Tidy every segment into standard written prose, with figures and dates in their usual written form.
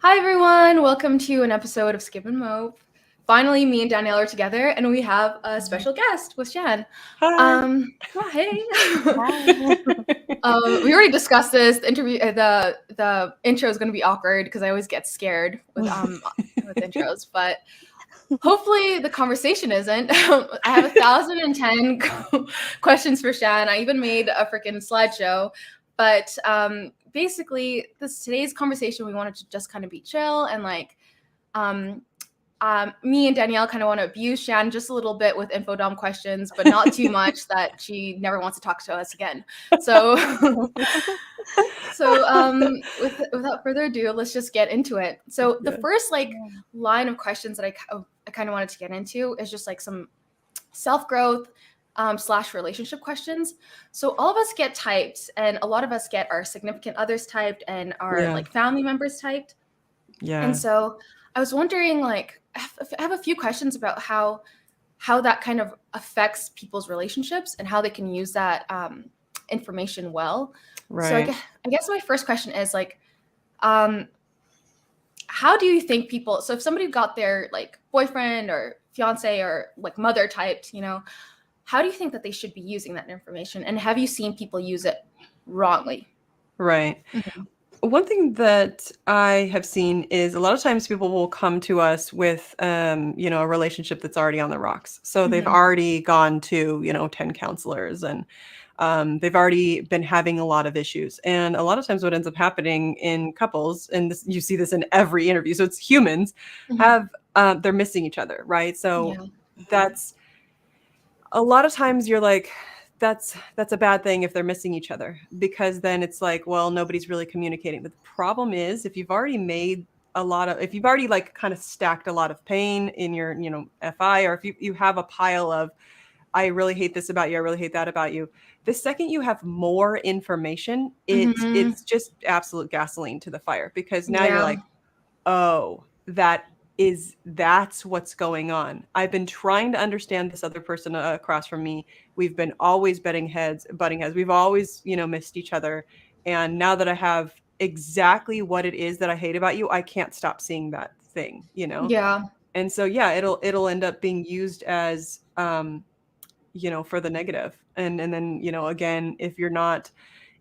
Hi everyone, welcome to an episode of Skip and Mope. Finally, me and Danielle are together, and we have a special guest with Shan. Hi. Hey. Hi. We already discussed this. The interview, the intro is going to be awkward because I always get scared with intros, but hopefully the conversation isn't. I have 1,010 questions for Shan. I even made a freaking slideshow, but basically, today's conversation we wanted to just kind of be chill and um, me and Danielle kind of want to abuse Shan just a little bit with infodom questions, but not too much that she never wants to talk to us again. So, without further ado, let's just get into it. So the first line of questions that I kind of wanted to get into is just like some self-growth / relationship questions. So all of us get typed, and a lot of us get our significant others typed and our like family members typed. Yeah. And so I was wondering, like, I have a few questions about how that kind of affects people's relationships and how they can use that information well. Right. So I guess my first question is like, how do you think people? So if somebody got their like boyfriend or fiance or like mother typed, how do you think that they should be using that information? And have you seen people use it wrongly? Right. Mm-hmm. One thing that I have seen is a lot of times people will come to us with, a relationship that's already on the rocks. So they've already gone to, 10 counselors and they've already been having a lot of issues. And a lot of times what ends up happening in couples, and you see this in every interview, so it's humans, they're missing each other, right? So that's a lot of times you're like, that's a bad thing if they're missing each other, because then it's like, well, nobody's really communicating. But the problem is if you've already like kind of stacked a lot of pain in your, FI, or if you have a pile of, I really hate this about you, I really hate that about you. The second you have more information, it's just absolute gasoline to the fire, because now you're like, oh, that's what's going on. I've been trying to understand this other person across from me. We've been always butting heads. We've always, missed each other. And now that I have exactly what it is that I hate about you, I can't stop seeing that thing, Yeah. And so, yeah, it'll end up being used as, for the negative. And then, again, if you're not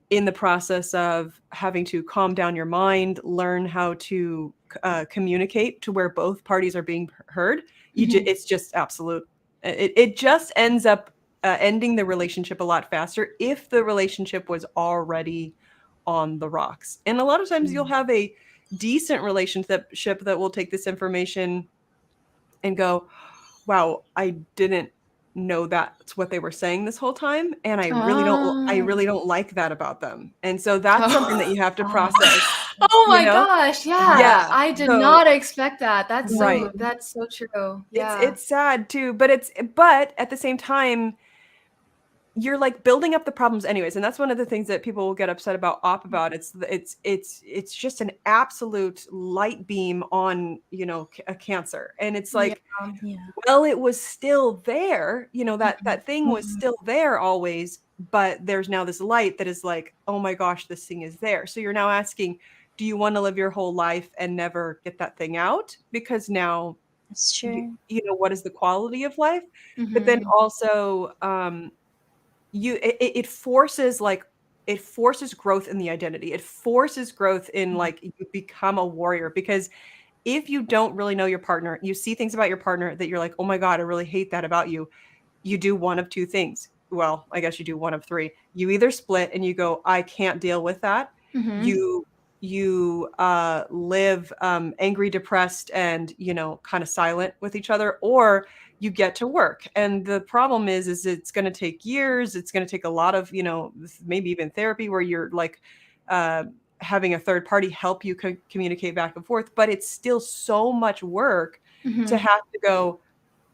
in the process of having to calm down your mind, learn how to communicate to where both parties are being heard, it's just absolute. It just ends up ending the relationship a lot faster if the relationship was already on the rocks. And a lot of times you'll have a decent relationship that will take this information and go, wow, I didn't know that's what they were saying this whole time, and I really don't like that about them. And so that's something that you have to process. Oh my gosh, Yeah. I did not expect that. That's Right. so true. Yeah. It's sad too, but at the same time, you're like building up the problems anyways. And that's one of the things that people will get upset about. It's just an absolute light beam on, a cancer. And it's like, well, it was still there, that thing was still there always, but there's now this light that is like, oh my gosh, this thing is there. So you're now asking, do you want to live your whole life and never get that thing out? Because now, That's true. what is the quality of life? But then also, it forces growth in the identity. It forces growth in like you become a warrior, because if you don't really know your partner, you see things about your partner that you're like, oh my God, I really hate that about you. You do one of two things. Well, I guess you do one of three. You either split and you go, I can't deal with that. You live angry, depressed, and, kind of silent with each other, or you get to work. And the problem is it's going to take years. It's going to take a lot of, maybe even therapy, where you're like, having a third party help you communicate back and forth, but it's still so much work to have to go,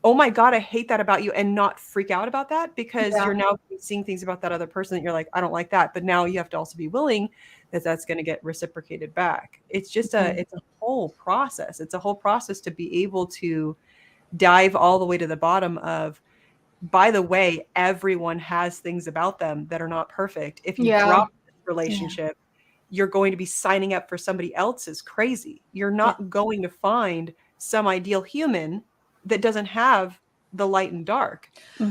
oh my God, I hate that about you, and not freak out about that, because you're now seeing things about that other person that you're like, I don't like that. But now you have to also be willing that that's going to get reciprocated back. It's just it's a whole process. It's a whole process to be able to dive all the way to the bottom of, by the way, everyone has things about them that are not perfect. If you drop this relationship, you're going to be signing up for somebody else's crazy. You're not going to find some ideal human that doesn't have the light and dark.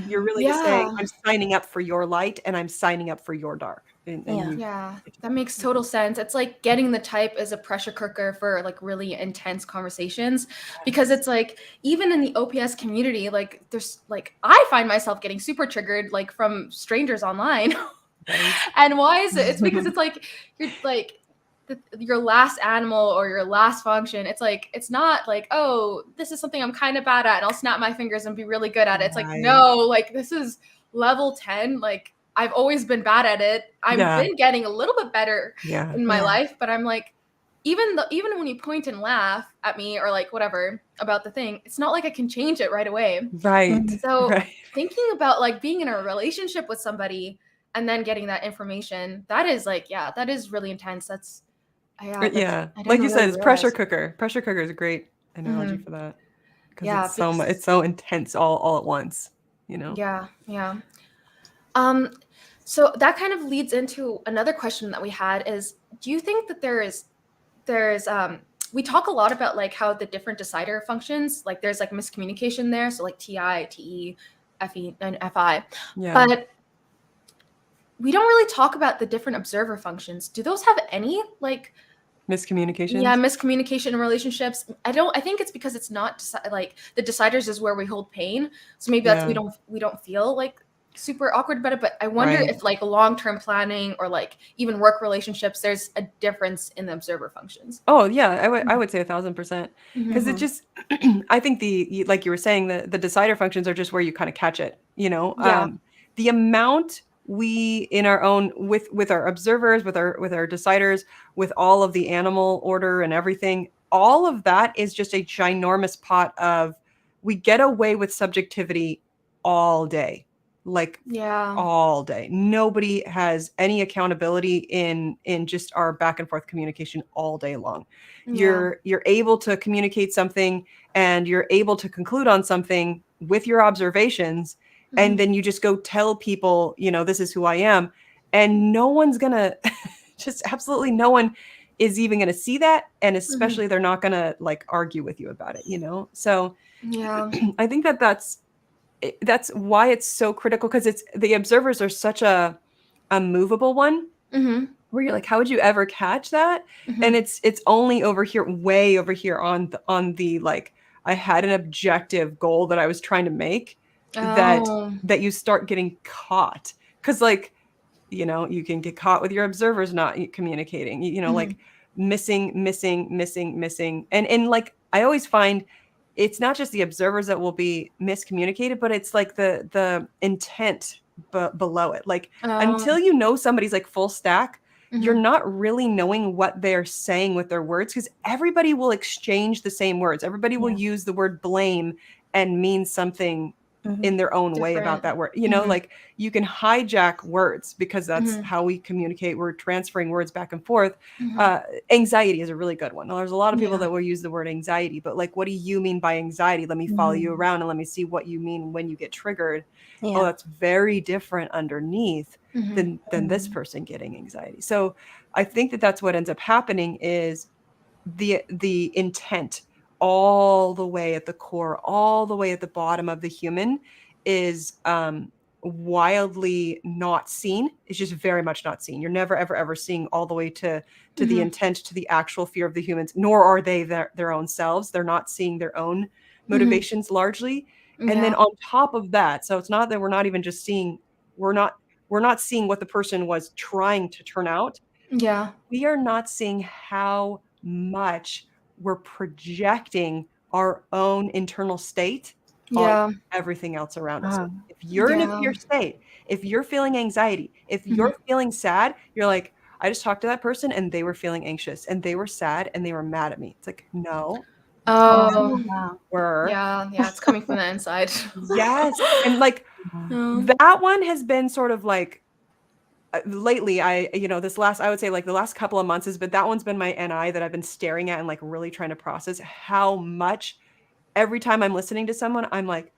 You're really just saying, Yeah. I'm signing up for your light and I'm signing up for your dark. And Yeah. you, Yeah, that makes total sense. It's like getting the type as a pressure cooker for like really intense conversations, because it's like even in the OPS community, like there's like I find myself getting super triggered like from strangers online. right? And why is it? It's because it's like you're like your last animal or your last function. It's like it's not like, oh, this is something I'm kind of bad at and I'll snap my fingers and be really good at it. It's like, Right. no, like this is level 10. Like I've always been bad at it. I've Yeah. been getting a little bit better Yeah. in my Yeah. life, but I'm like, even when you point and laugh at me or like whatever about the thing, it's not like I can change it right away. Right. So Right. thinking about like being in a relationship with somebody and then getting that information, that is like, yeah, that is really intense. That's Yeah. I Like didn't you said, really it's pressure realize. cooker. Pressure cooker is a great analogy for that. Because Yeah, it's so much, it's so intense all at once, you know? Yeah, yeah. So that kind of leads into another question that we had is, do you think that there's we talk a lot about like how the different decider functions, like there's like miscommunication there, so like TI, TE, FE, and FI. Yeah. But we don't really talk about the different observer functions. Do those have any like Miscommunications? yeah, miscommunication in relationships? I think it's because it's not like the deciders is where we hold pain. So maybe that's Yeah. we don't feel like super awkward about it, but I wonder Right. if like long-term planning or like even work relationships, there's a difference in the observer functions. Oh yeah, I would say 1,000%. Because it Mhm. just I think like you were saying, the decider functions are just where you kind of catch it, you know? Yeah. The amount we in our own with our observers, with our deciders, with all of the animal order and everything, all of that is just a ginormous pot of we get away with subjectivity all day. Like Yeah. all day. Nobody has any accountability in just our back and forth communication all day long. Yeah. You're able to communicate something and you're able to conclude on something with your observations, and Mhm. then you just go tell people, you know, this is who I am, and no one's gonna just absolutely no one is even gonna see that, and especially they're not gonna like argue with you about it, you know? So Yeah. I think that's why it's so critical, because it's the observers are such a movable one, Mhm. where you're like, how would you ever catch that? And Mhm. it's only over here, way over here on the like, I had an objective goal that I was trying to make, that Oh. you start getting caught. Because like, you know, you can get caught with your observers not communicating, you know, like Mhm. missing. And like, I always find it's not just the observers that will be miscommunicated, but it's like the intent below it. Like, Oh. until you know somebody's like full stack, you're Mhm. not really knowing what they're saying with their words, because everybody will exchange the same words. Everybody will Yeah. use the word blame and mean something Mhm. in their own way about Different. that word. You know, Mhm. like, you can hijack words because that's Mhm. how we communicate. We're transferring words back and forth. Mhm. Anxiety is a really good one. There's a lot of people Yeah. that will use the word anxiety, but like, what do you mean by anxiety? Let me follow you Mhm. around and let me see what you mean when you get triggered. Oh, Yeah. that's very different underneath Mhm. than this Mhm. person getting anxiety. So I think that's what ends up happening is the intent all the way at the core, all the way at the bottom of the human is wildly not seen. It's just very much not seen. You're never ever seeing all the way to the Mhm. intent, to the actual fear of the humans, nor are they their own selves. They're not seeing their own Mhm. motivations largely. And then Yeah. on top of that, so it's not that we're not even just seeing, we're not we're not seeing what the person was trying to turn out. Yeah. We are not seeing how much we're projecting our own internal state on Yeah. everything else around us. Uh-huh. If you're in a Yeah. fear state, if you're feeling anxiety, if Mhm. you're feeling sad, you're like, I just talked to that person and they were feeling anxious and they were sad and they were mad at me. It's like, no, Oh. Oh, wow. we're Yeah. Yeah. It's coming from the inside. yes. And like, Yeah. Oh. that one has been sort of like lately, this last, I would say like the last couple of months has been, that one's been my NI that I've been staring at and like really trying to process how much every time I'm listening to someone, I'm like,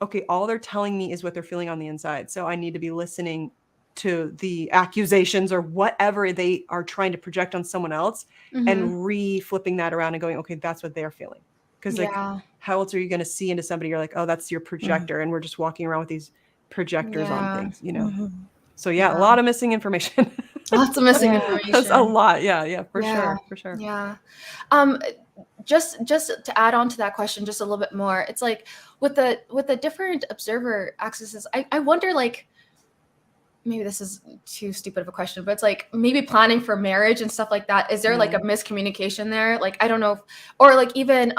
okay, all they're telling me is what they're feeling on the inside. So I need to be listening to the accusations or whatever they are trying to project on someone else, and flipping that around and going, okay, that's what they're feeling. Because like, how else are you going to see into somebody? You're like, oh, that's your projector, and we're just walking around with these projectors on things, you know. So a lot of missing information. Lots of missing information. That's a lot. Yeah, for sure. Yeah. Just to add on to that question just a little bit more, it's like with the different observer accesses, I wonder, like, maybe this is too stupid of a question, but it's like maybe planning for marriage and stuff like that. Is there like a miscommunication there? Like, I don't know, or like even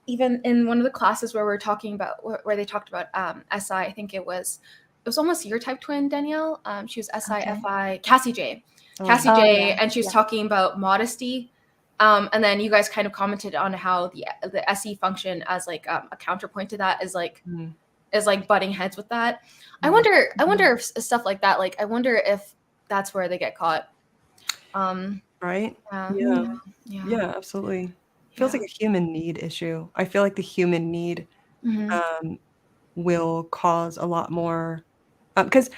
in one of the classes where we're talking about where they talked about SI, I think it was almost your type twin, Danielle. She was SI, FI, Cassie J. And she was talking about modesty. And then you guys kind of commented on how the SE function as like a counterpoint to that is like butting heads with that. I wonder if stuff like that, like I wonder if that's where they get caught. Right? Yeah, absolutely. Feels like a human need issue. I feel like the human need will cause a lot more, because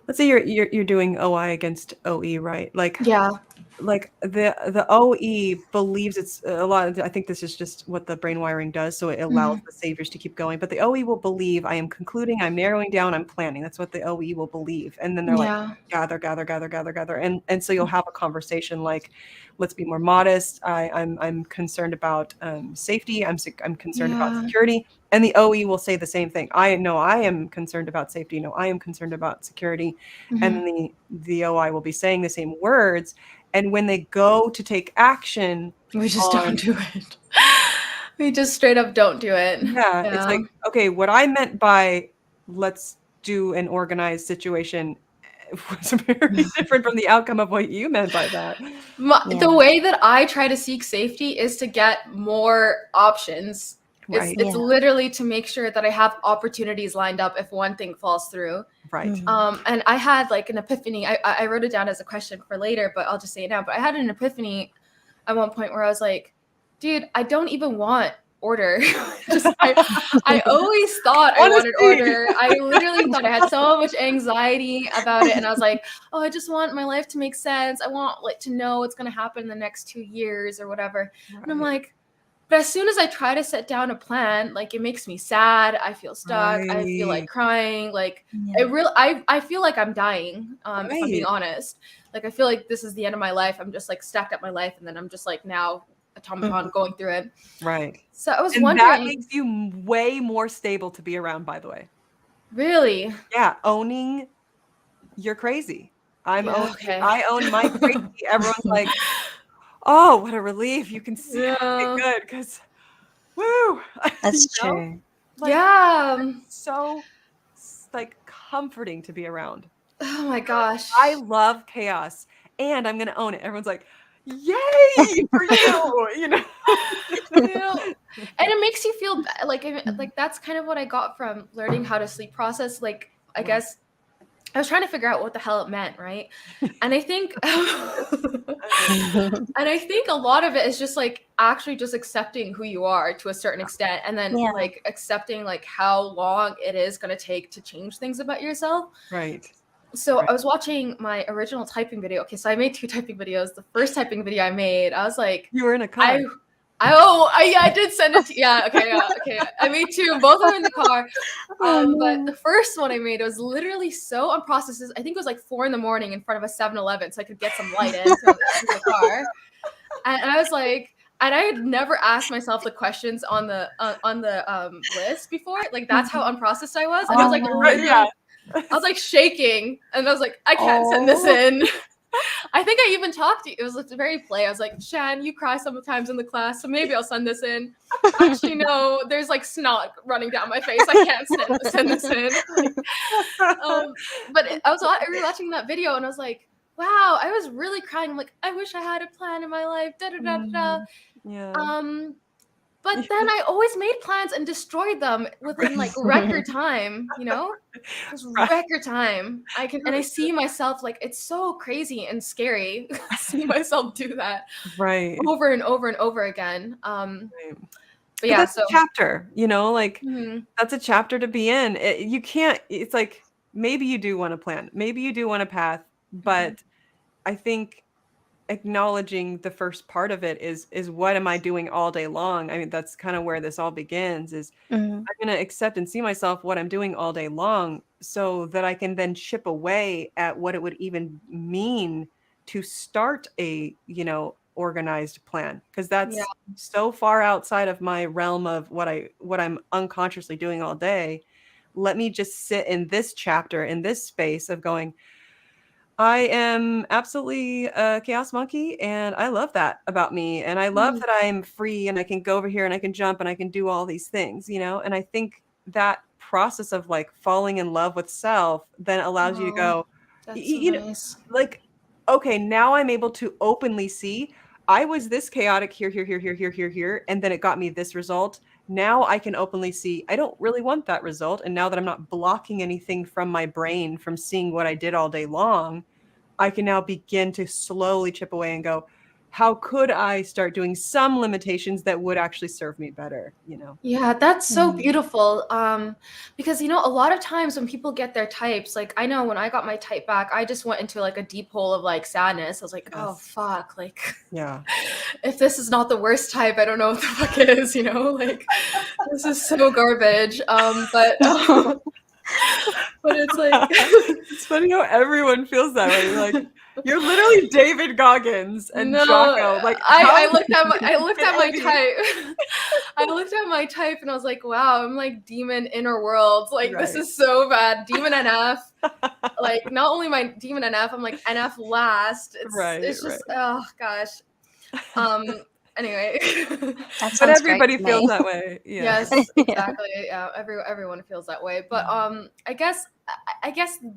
let's say you're doing OI against OE, right? Like the OE believes it's a lot. I think this is just what the brain wiring does, so it allows the saviors to keep going. But the OE will believe, I am concluding, I'm narrowing down, I'm planning. That's what the OE will believe, and then they're like, gather, and so you'll have a conversation like, let's be more modest. I'm concerned about safety. I'm concerned about security. And the OE will say the same thing. I know I am concerned about safety. No, I am concerned about security. And then the OI will be saying the same words. And when they go to take action, we just don't do it. We just straight up don't do it. Yeah, it's like, okay, what I meant by let's do an organized situation was very different from the outcome of what you meant by that. The way that I try to seek safety is to get more options. Right. It's literally to make sure that I have opportunities lined up if one thing falls through. Right. And I had like an epiphany. I wrote it down as a question for later, but I'll just say it now. But I had an epiphany at one point where I was like, dude, I don't even want order. I always thought I wanted order. I literally thought I had so much anxiety about it. And I was like, oh, I just want my life to make sense. I want like to know what's going to happen in the next 2 years or whatever. Right. And I'm like, but as soon as I try to set down a plan, like it makes me sad. I feel stuck. Right. I feel like crying. Like I feel like I'm dying. If I'm being honest, like I feel like this is the end of my life. I'm just like stacked up my life, and then I'm just like now automaton going through it. Right. So I was wondering. That makes you way more stable to be around. By the way. Really? Yeah, owning you're crazy. I own my crazy. Everyone's like, oh, what a relief. You can see it good because, woo. That's true. Like, so like comforting to be around. Oh my gosh. I love chaos and I'm going to own it. Everyone's like, yay for you, you know. And it makes you feel like that's kind of what I got from learning how to sleep process. Like, I guess I was trying to figure out what the hell it meant, right? And I think a lot of it is just like actually just accepting who you are to a certain extent, and then like accepting like how long it is going to take to change things about yourself. Right. So I was watching my original typing video. Okay, so I made 2 typing videos. The first typing video I made, I was like, you were in a car. I did send it to you. Okay. I made 2, both are in the car. But the first one I made was literally so unprocessed. I think it was like 4 a.m. in front of a 7-Eleven so I could get some light into the car. And I was like, and I had never asked myself the questions on the list before. Like that's how unprocessed I was. And I was like, I was like shaking, and I was like, I can't send this in. I think I even talked to you. It was very play. I was like, Shan, you cry sometimes in the class, so maybe I'll send this in. Actually, no, there's like snot running down my face. I can't send this in. But I was rewatching that video, and I was like, wow, I was really crying. I'm like, I wish I had a plan in my life. Yeah. But then I always made plans and destroyed them within like record time, you know? Just record time. I see myself like it's so crazy and scary. I see myself do that over and over and over again. But yeah, that's a chapter, you know, like that's a chapter to be in. You can't, it's like maybe you do want a plan. Maybe you do want a path, but I think acknowledging the first part of it is what am I doing all day long? I mean, that's kind of where this all begins is Mhm. I'm going to accept and see myself what I'm doing all day long so that I can then chip away at what it would even mean to start a, organized plan because Yeah. that's so far outside of my realm of what I'm unconsciously doing all day. Let me just sit in this chapter in this space of going, I am absolutely a chaos monkey, and I love that about me. And I love Mhm. that I'm free and I can go over here and I can jump and I can do all these things, And I think that process of like falling in love with self then allows you to Oh, go, that's so nice. like, okay, now I'm able to openly see I was this chaotic here, here, here, here, here, here, here, and then it got me this result. Now I can openly see I don't really want that result. And now that I'm not blocking anything from my brain from seeing what I did all day long, I can now begin to slowly chip away and go, how could I start doing some limitations that would actually serve me better? Yeah, that's so Mhm. beautiful. Because a lot of times when people get their types, like I know when I got my type back, I just went into like a deep hole of like sadness. I was like, oh Yes. fuck, like Yeah. if this is not the worst type, I don't know what the fuck it is, like this is so garbage. But it's like It's funny how everyone feels that way. You're literally David Goggins and no, Jocko. Like, I how looked at can I looked at my any of you? type. I looked at my type and I was like, wow, I'm like demon inner worlds. Like this Right. is so bad. Demon NF. Like not only my demon NF, I'm like NF last. It's Right, it's right. just oh gosh. Um anyway. That But sounds great everybody to feels me. that way. Yeah. Yes, Yeah. exactly. Yeah, everyone feels that way. But I guess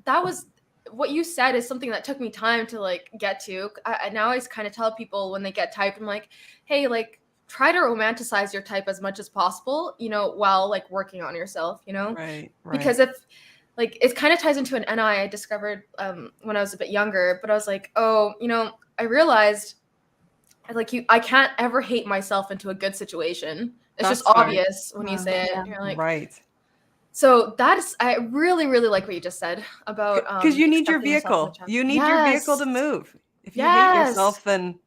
that was what you said is something that took me time to like get to. Now I kind of tell people when they get typed, I'm like, hey, like try to romanticize your type as much as possible, while like working on yourself. Right, right. Because if like it kind of ties into an NI I discovered when I was a bit younger, but I was like, oh, I realized like I can't ever hate myself into a good situation. It's just That's smart. obvious when you Wow. say it. Yeah. You're like, Right. so that's I really, really like what you just said about Because you need your accepting yourself in the vehicle. chapter. You need your vehicle to Yes. move. If you hate Yes. yourself, then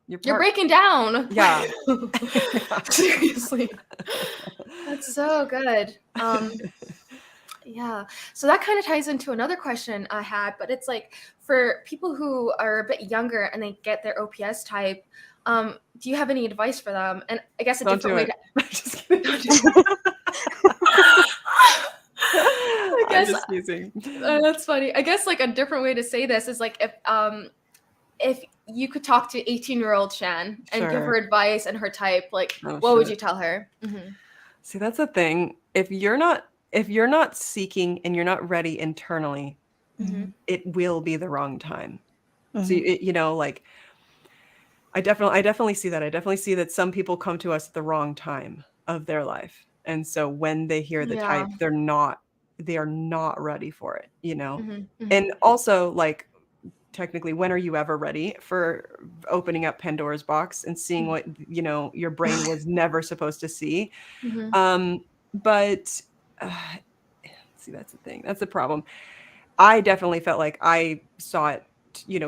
you're You're parked. breaking down. Yeah. Seriously. That's so good. Yeah. So that kind of ties into another question I had, but it's like for people who are a bit younger and they get their OPS type, do you have any advice for them? And I guess a Don't different do way it. to Just kidding. I I'm guess just teasing. that's funny. I guess like a different way to say this is like if you could talk to 18-year-old Shan and give Sure. her advice and her type, like Oh what would shit. you tell her? See, that's the thing. If you're not seeking and you're not ready internally, Mhm. it will be the wrong time. So Mhm. like I definitely see that. I definitely see that some people come to us at the wrong time of their life. And so when they hear the Yeah. type, they are not ready for it. Mm-hmm. And also like technically when are you ever ready for opening up Pandora's box and seeing what, your brain was never supposed to see? Mm-hmm. But see, that's the thing. That's the problem. I definitely felt like I saw it,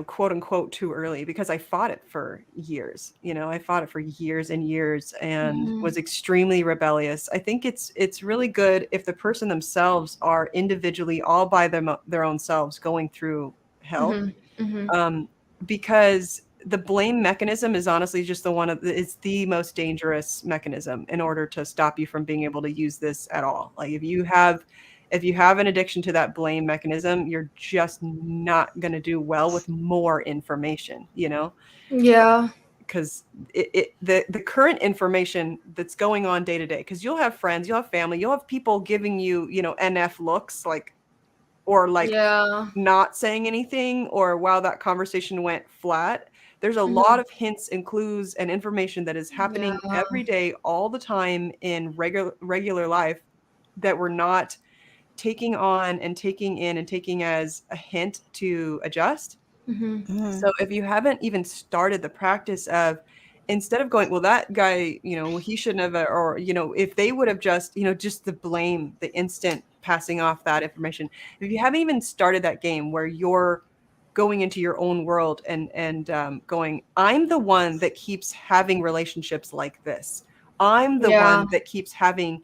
quote unquote, too early because I fought it for years. I fought it for years and years and Mm-hmm. was extremely rebellious. I think it's really good if the person themselves are individually all by their own selves going through hell, Mm-hmm. Mm-hmm. um, because the blame mechanism is honestly just it's the most dangerous mechanism in order to stop you from being able to use this at all. Like if you have an addiction to that blame mechanism, you're just not going to do well with more information. Yeah. Because the current information that's going on day to day, because you'll have friends, you'll have family, you'll have people giving you, NF looks like, or like Yeah. not saying anything, or wow, that conversation went flat. There's a lot Mm-hmm. of hints and clues and information that is happening Yeah. every day, all the time in regular life that we're not taking on and taking in and taking as a hint to adjust. Mm-hmm. So Mhm. if you haven't even started the practice of, instead of going, well, that guy, he shouldn't have, or, if they would have just, just the blame, the instant passing off that information, if you haven't even started that game where you're going into your own world and going, I'm the one that keeps having relationships like this. I'm the Yeah. one that keeps having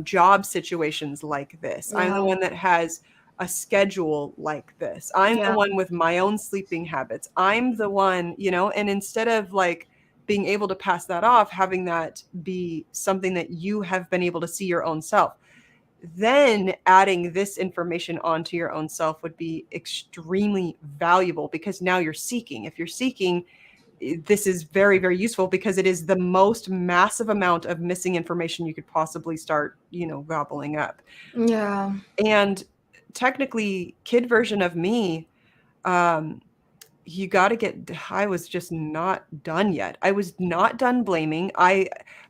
job situations like this. I'm the Yeah. one that has a schedule like this. I'm the Yeah. one with my own sleeping habits. I'm the one, and instead of like being able to pass that off, having that be something that you have been able to see your own self, then adding this information onto your own self would be extremely valuable, because now you're seeking. If you're seeking, this is very, very useful, because it is the most massive amount of missing information you could possibly start, gobbling up. Yeah. And technically, kid version of me, you got to I was just not done yet. I was not done blaming.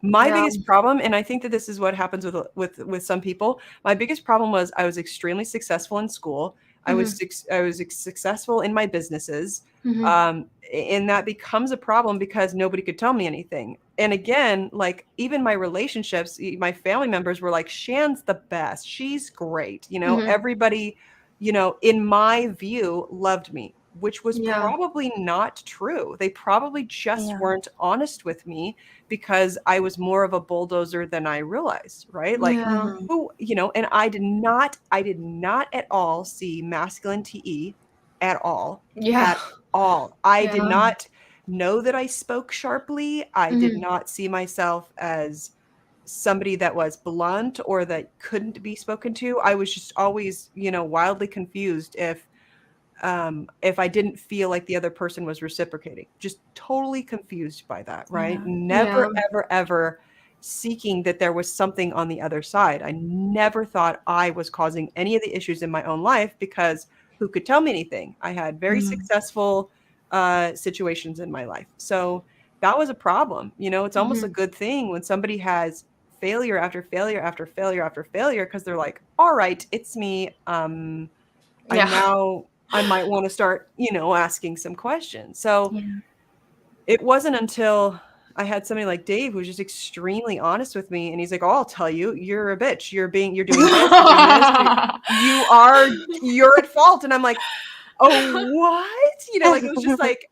My Yeah. biggest problem, and I think that this is what happens with some people, my biggest problem was I was extremely successful in school. I was successful in my businesses. And that becomes a problem because nobody could tell me anything. And again, like even my relationships, my family members were like, Shan's the best. She's great. Everybody, in my view, loved me, which was Yeah. probably not true. They probably just Yeah. weren't honest with me, because I was more of a bulldozer than I realized, right? Like, Yeah. who, and I did not at all see masculine TE at all, Yeah. at all. I did Yeah. not know that I spoke sharply. I did not see myself as somebody that was blunt or that couldn't be spoken to. I was just always, wildly confused if I didn't feel like the other person was reciprocating. Just totally confused by that, right? Yeah. Never, Yeah. ever, ever seeking that there was something on the other side. I never thought I was causing any of the issues in my own life, because who could tell me anything? I had very successful situations in my life. So that was a problem. It's almost a good thing when somebody has failure after failure after failure after failure, because they're like, all right, it's me. Yeah. I might want to start, asking some questions. So Yeah. it wasn't until I had somebody like Dave who's just extremely honest with me, and he's like, "Oh, I'll tell you, you're a bitch. You're doing this, you're doing this. You're at fault." And I'm like, "Oh, what?" Like, it was just like,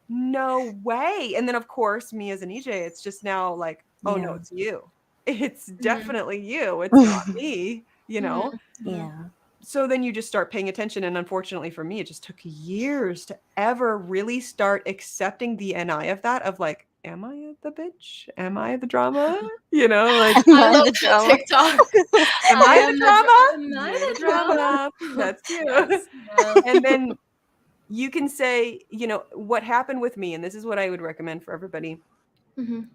no way. And then of course, me as an EJ, it's just now like, oh no, Yeah. it's you. It's definitely you. It's not me. Yeah. So then you just start paying attention. And unfortunately for me, it just took years to ever really start accepting the NI of that, of like, am I the bitch? Am I the drama? Like, I love The that drama. TikTok. am I the drama? Am I You're the the drama? drama. That's you. Yes. Yeah. And then you can say, what happened with me, and this is what I would recommend for everybody. Mhm.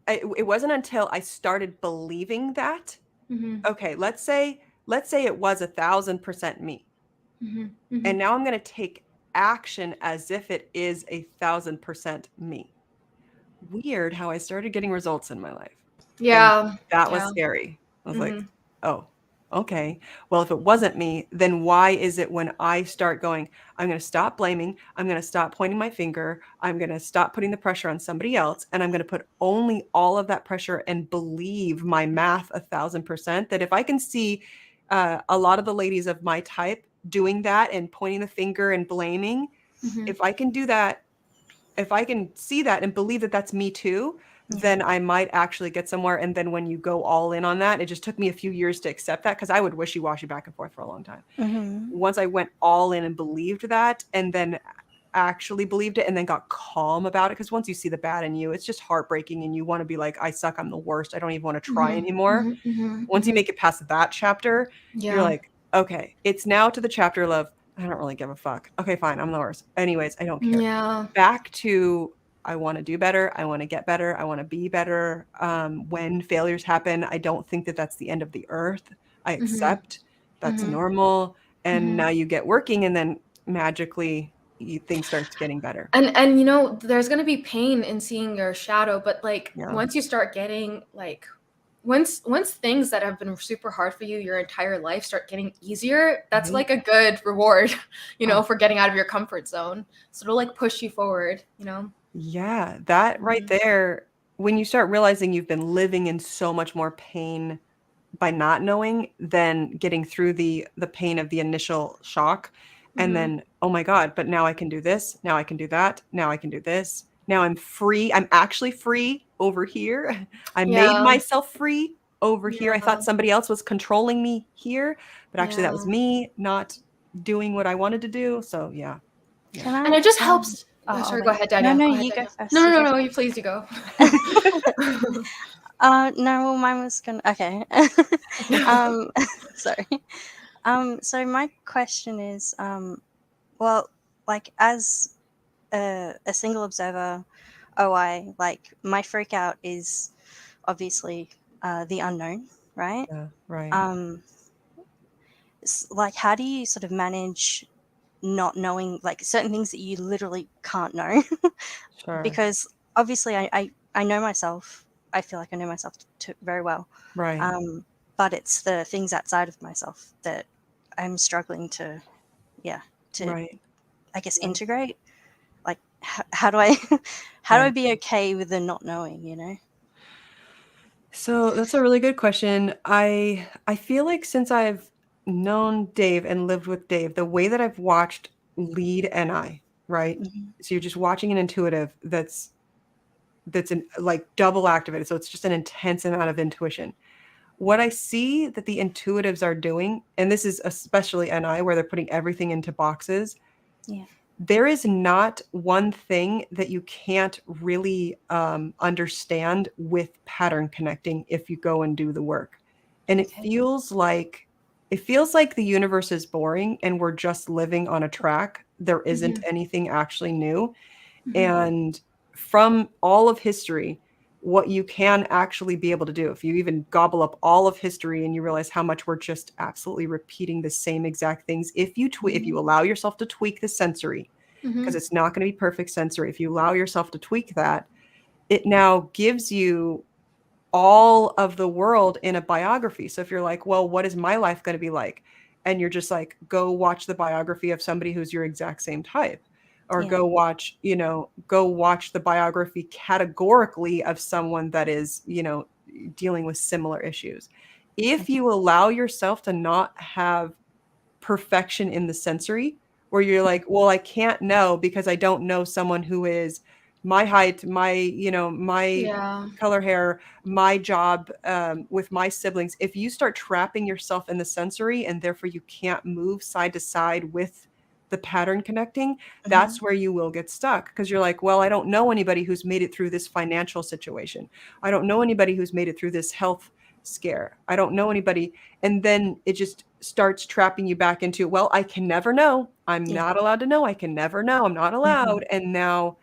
It wasn't until I started believing that, Mhm. okay, let's say it was 1,000% me. Mhm. And Mhm. now I'm going to take action as if it is 1,000% me. Weird how I started getting results in my life. And Yeah. that was Yeah. scary. I was like, Mhm. oh, okay. Well, if it wasn't me, then why is it when I start going, I'm going to stop blaming, I'm going to stop pointing my finger, I'm going to stop putting the pressure on somebody else, and I'm going to put only all of that pressure and believe my math 1,000%, that if I can see a lot of the ladies of my type doing that and pointing the finger and blaming, Mhm. if I can do that, if I can see that and believe that that's me too, Yeah. then I might actually get somewhere. And then when you go all in on that, it just took me a few years to accept that, because I would wishy-washy back and forth for a long time. Once I went all in and believed that, and then actually believed it, and then got calm about it, because once you see the bad in you, it's just heartbreaking, and you want to be like, I suck, I'm the worst, I don't even want to try Mhm. anymore. Mhm. Mhm. Once you Mhm. make it past that chapter, you're Yeah. like, okay, it's now to the chapter of, I don't really give a fuck. Okay, fine, I'm the worst. Anyways, I don't care. Yeah. Back to, I want to do better. I want to get better. I want to be better. When failures happen, I don't think that that's the end of the earth. I Mhm. accept that's Mhm. normal. And Mhm. now you get working, and then magically things starts getting better. And there's gonna be pain in seeing your shadow, but like Yeah. once you start getting like once things that have been super hard for you your entire life start getting easier, that's Right. like a good reward, Oh. for getting out of your comfort zone. So it'll like push you forward. Yeah, that right there, when you start realizing you've been living in so much more pain by not knowing than getting through the pain of the initial shock. And then, oh my God, but now I can do this. Now I can do that. Now I can do this. Now I'm free. I'm actually free over here. I made Yeah. myself free over here. I thought Yeah. somebody else was controlling me here, but actually that was Yeah. me not doing what I wanted to do. So yeah. Can And it I? just helps. Oh, Oh, sorry, go wait. ahead, No, Daniel. no, Go ahead, you go Daniel. first. No, no, You no, go no, first. you please do go. No, well, mine was gonna. Okay. um, sorry. So my question is, well, like as a single observer, OI, like my freak out is obviously the unknown, right? Yeah, right. Um, like how do you sort of manage not knowing like certain things that you literally can't know? Sure. Because obviously I know myself. I feel like I know myself very well. Right. Um, but it's the things outside of myself that I'm struggling to, yeah, to Right. I guess Right. integrate. Like, how do I, how do I Right. be okay with the not knowing? You know? So that's a really good question. I feel like since I've known Dave and lived with Dave, the way that I've watched lead and I, right? Hmm. So you're just watching an intuitive that's an like double activated. So it's just an intense amount of intuition. What I see that the intuitives are doing, and this is especially NI, where they're putting everything into boxes, Yeah. there is not one thing that you can't really understand with pattern connecting if you go and do the work. And Okay. it feels like the universe is boring and we're just living on a track. There isn't Mhm, anything actually new. mhm, And from all of history, what you can actually be able to do, if you even gobble up all of history and you realize how much we're just absolutely repeating the same exact things, if Hmm. you allow yourself to tweak the sensory, because mhm. it's not going to be perfect sensory, if you allow yourself to tweak that, it now gives you all of the world in a biography. So if you're like, well, what is my life going to be like? And you're just like, go watch the biography of somebody who's your exact same type. Or Yeah. go watch the biography categorically of someone that is, dealing with similar issues. If Okay. you allow yourself to not have perfection in the sensory, where you're like, well, I can't know because I don't know someone who is my height, my Yeah. color hair, my job, with my siblings. If you start trapping yourself in the sensory and therefore you can't move side to side with the pattern connecting, Hmm. that's where you will get stuck, because you're like, well, I don't know anybody who's made it through this financial situation. I don't know anybody who's made it through this health scare. I don't know anybody. And then it just starts trapping you back into, well, I can never know. I'm Yeah. not allowed to know. I can never know. I'm not Hmm. allowed. And now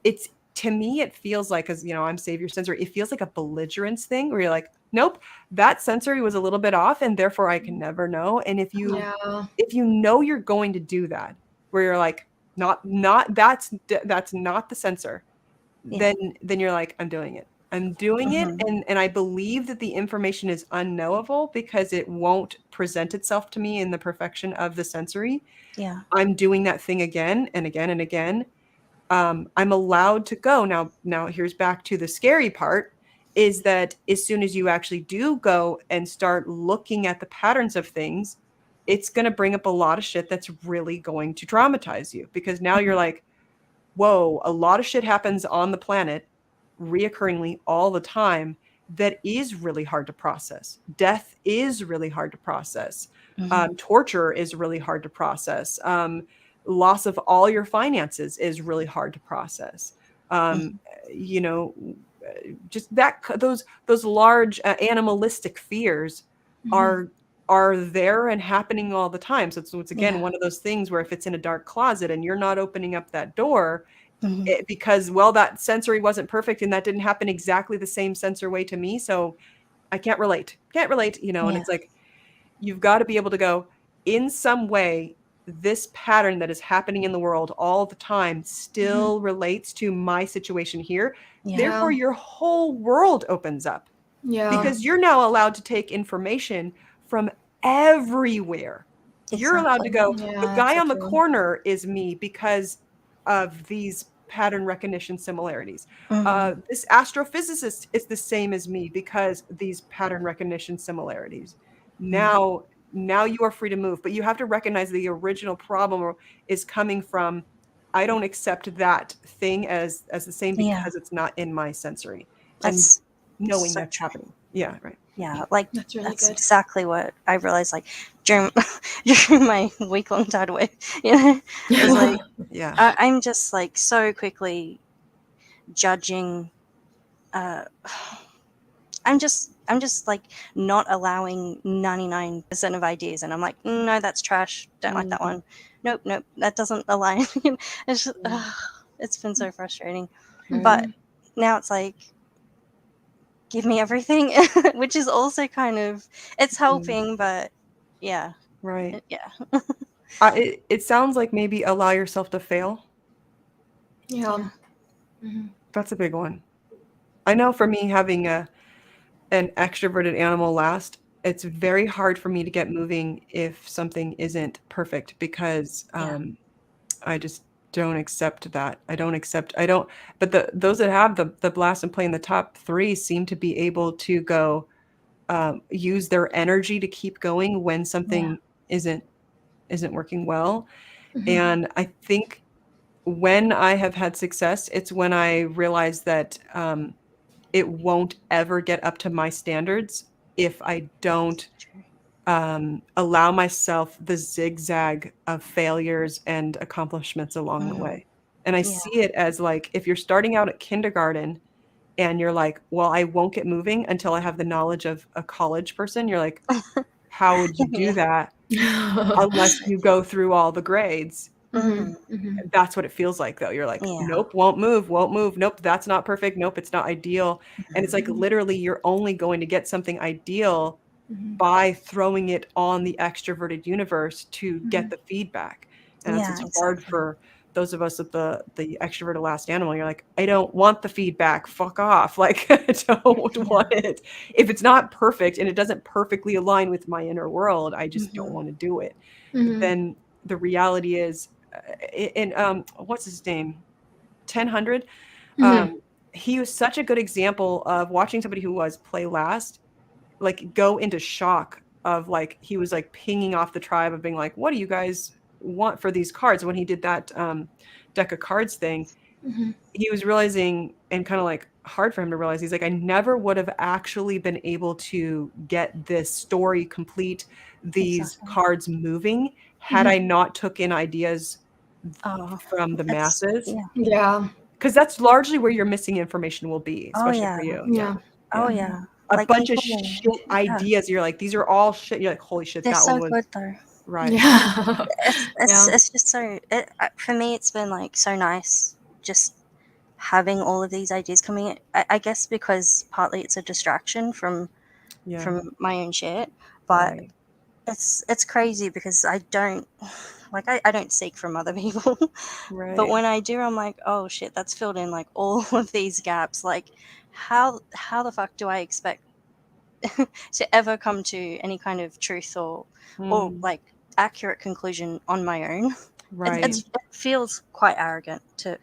it's, to me, it feels like, because, I'm Savior Sensory, it feels like a belligerence thing where you're like, nope, that sensory was a little bit off and therefore I can never know. And Yeah. if you know you're going to do that, where you're like, not that's not the sensor, Yeah. then you're like, I'm doing it. I'm doing it, Hmm. and I believe that the information is unknowable because it won't present itself to me in the perfection of the sensory. Yeah. I'm doing that thing again and again and again. I'm allowed to go. Now here's back to the scary part, is that as soon as you actually do go and start looking at the patterns of things, it's going to bring up a lot of shit that's really going to traumatize you, because now you're Hmm. like, whoa, a lot of shit happens on the planet reoccurringly all the time that is really hard to process. Death is really hard to process. Hmm. Torture is really hard to process. Loss of all your finances is really hard to process. Um, Hmm. you know, just those large animalistic fears Mhm. are are there and happening all the time. So it's again Yeah. one of those things where if it's in a dark closet and you're not opening up that door, Hmm. because, well, that sensory wasn't perfect and that didn't happen exactly the same sensor way to me, so I can't relate. And Yeah. it's like, you've got to be able to go, in some way, this pattern that is happening in the world all the time Mhm. still relates to my situation here. Yeah. Yeah. Therefore your whole world opens up, Yeah. because you're now allowed to take information from everywhere. You're allowed to Exactly. go, the Yeah, that's guy so on the true. corner is me because of these pattern recognition similarities. Mhm. This astrophysicist is the same as me because these pattern recognition similarities. Now you are free to move, but you have to recognize the original problem is coming from, I don't accept that thing as the same Yeah, because it's not in my sensory, and that's knowing so that's true. happening. Yeah, right. Yeah, like That's really that's good. exactly what I realized. Like during during my week-long tidal wave, you know, it was like Yeah. I'm just like so quickly judging. Uh, I'm just like not allowing 99% of ideas, and I'm like, no, that's trash. Don't like that Mm, one. Nope, nope, that doesn't align. It's just, mm, it's been so frustrating. right. But now it's like, give me everything, which is also kind of it's Mm, helping, but yeah, right. yeah, It sounds like maybe allow yourself to fail. Yeah. yeah, Mhm. That's a big one. I know for me, having an extroverted animal last, it's very hard for me to get moving if something isn't perfect because yeah, I just don't accept that. I don't, but those that have the blast and play in the top three seem to be able to go use their energy to keep going when yeah, something isn't working well. Mhm. And I think when I have had success, it's when I realize that it won't ever get up to my standards if I don't true. allow myself the zigzag of failures and accomplishments along the Hmm. way. And I Yeah, see it as like if you're starting out at kindergarten and you're like, well, I won't get moving until I have the knowledge of a college person, you're like, how would you do yeah, that unless you go through all the grades? Mhm. hmm, Mhm. That's what it feels like, though. You're like, yeah, nope, won't move, won't move. Nope, that's not perfect. Nope, it's not ideal. And it's like Mhm. literally you're only going to get something ideal Mhm. by throwing it on the extroverted universe to get Mhm. the feedback. And that's yeah, what's hard exactly. for those of us at the extroverted last animal. You're like, I don't want the feedback. Fuck off. Like, I don't want Yeah, it. If it's not perfect and it doesn't perfectly align with my inner world, I just don't hmm, want to do it. But Mhm. then the reality is, in what's his name? 1000. Mhm. Um, he was such a good example of watching somebody who was play last like go into shock of like he was like pinging off the tribe of being like, what do you guys want for these cards? When he did that deck of cards thing, Mhm. he was realizing, and kind of like hard for him to realize, he's like, I never would have actually been able to get this story complete, these exactly. cards moving, had Mhm. I not took in ideas Oh, from the it's masses, yeah. Yeah. because that's largely where your missing information will be, Oh especially for yeah. you. Yeah, Yeah. Oh yeah, Mhm. yeah. a Like bunch of people. shit Yeah, ideas. You're like, these are all shit. You're like, holy shit, they're that one so was good though. right. Yeah. It's Yeah. it's just so for me. It's been like so nice just having all of these ideas coming in. I guess because partly it's a distraction Yeah, from my own shit, but right, it's crazy because I don't like I don't seek from other people, but right. when I do, I'm like, oh shit, that's filled in like all of these gaps. Like, how the fuck do I expect to ever come to any kind of truth or Mm, like accurate conclusion on my own? right. It feels quite arrogant to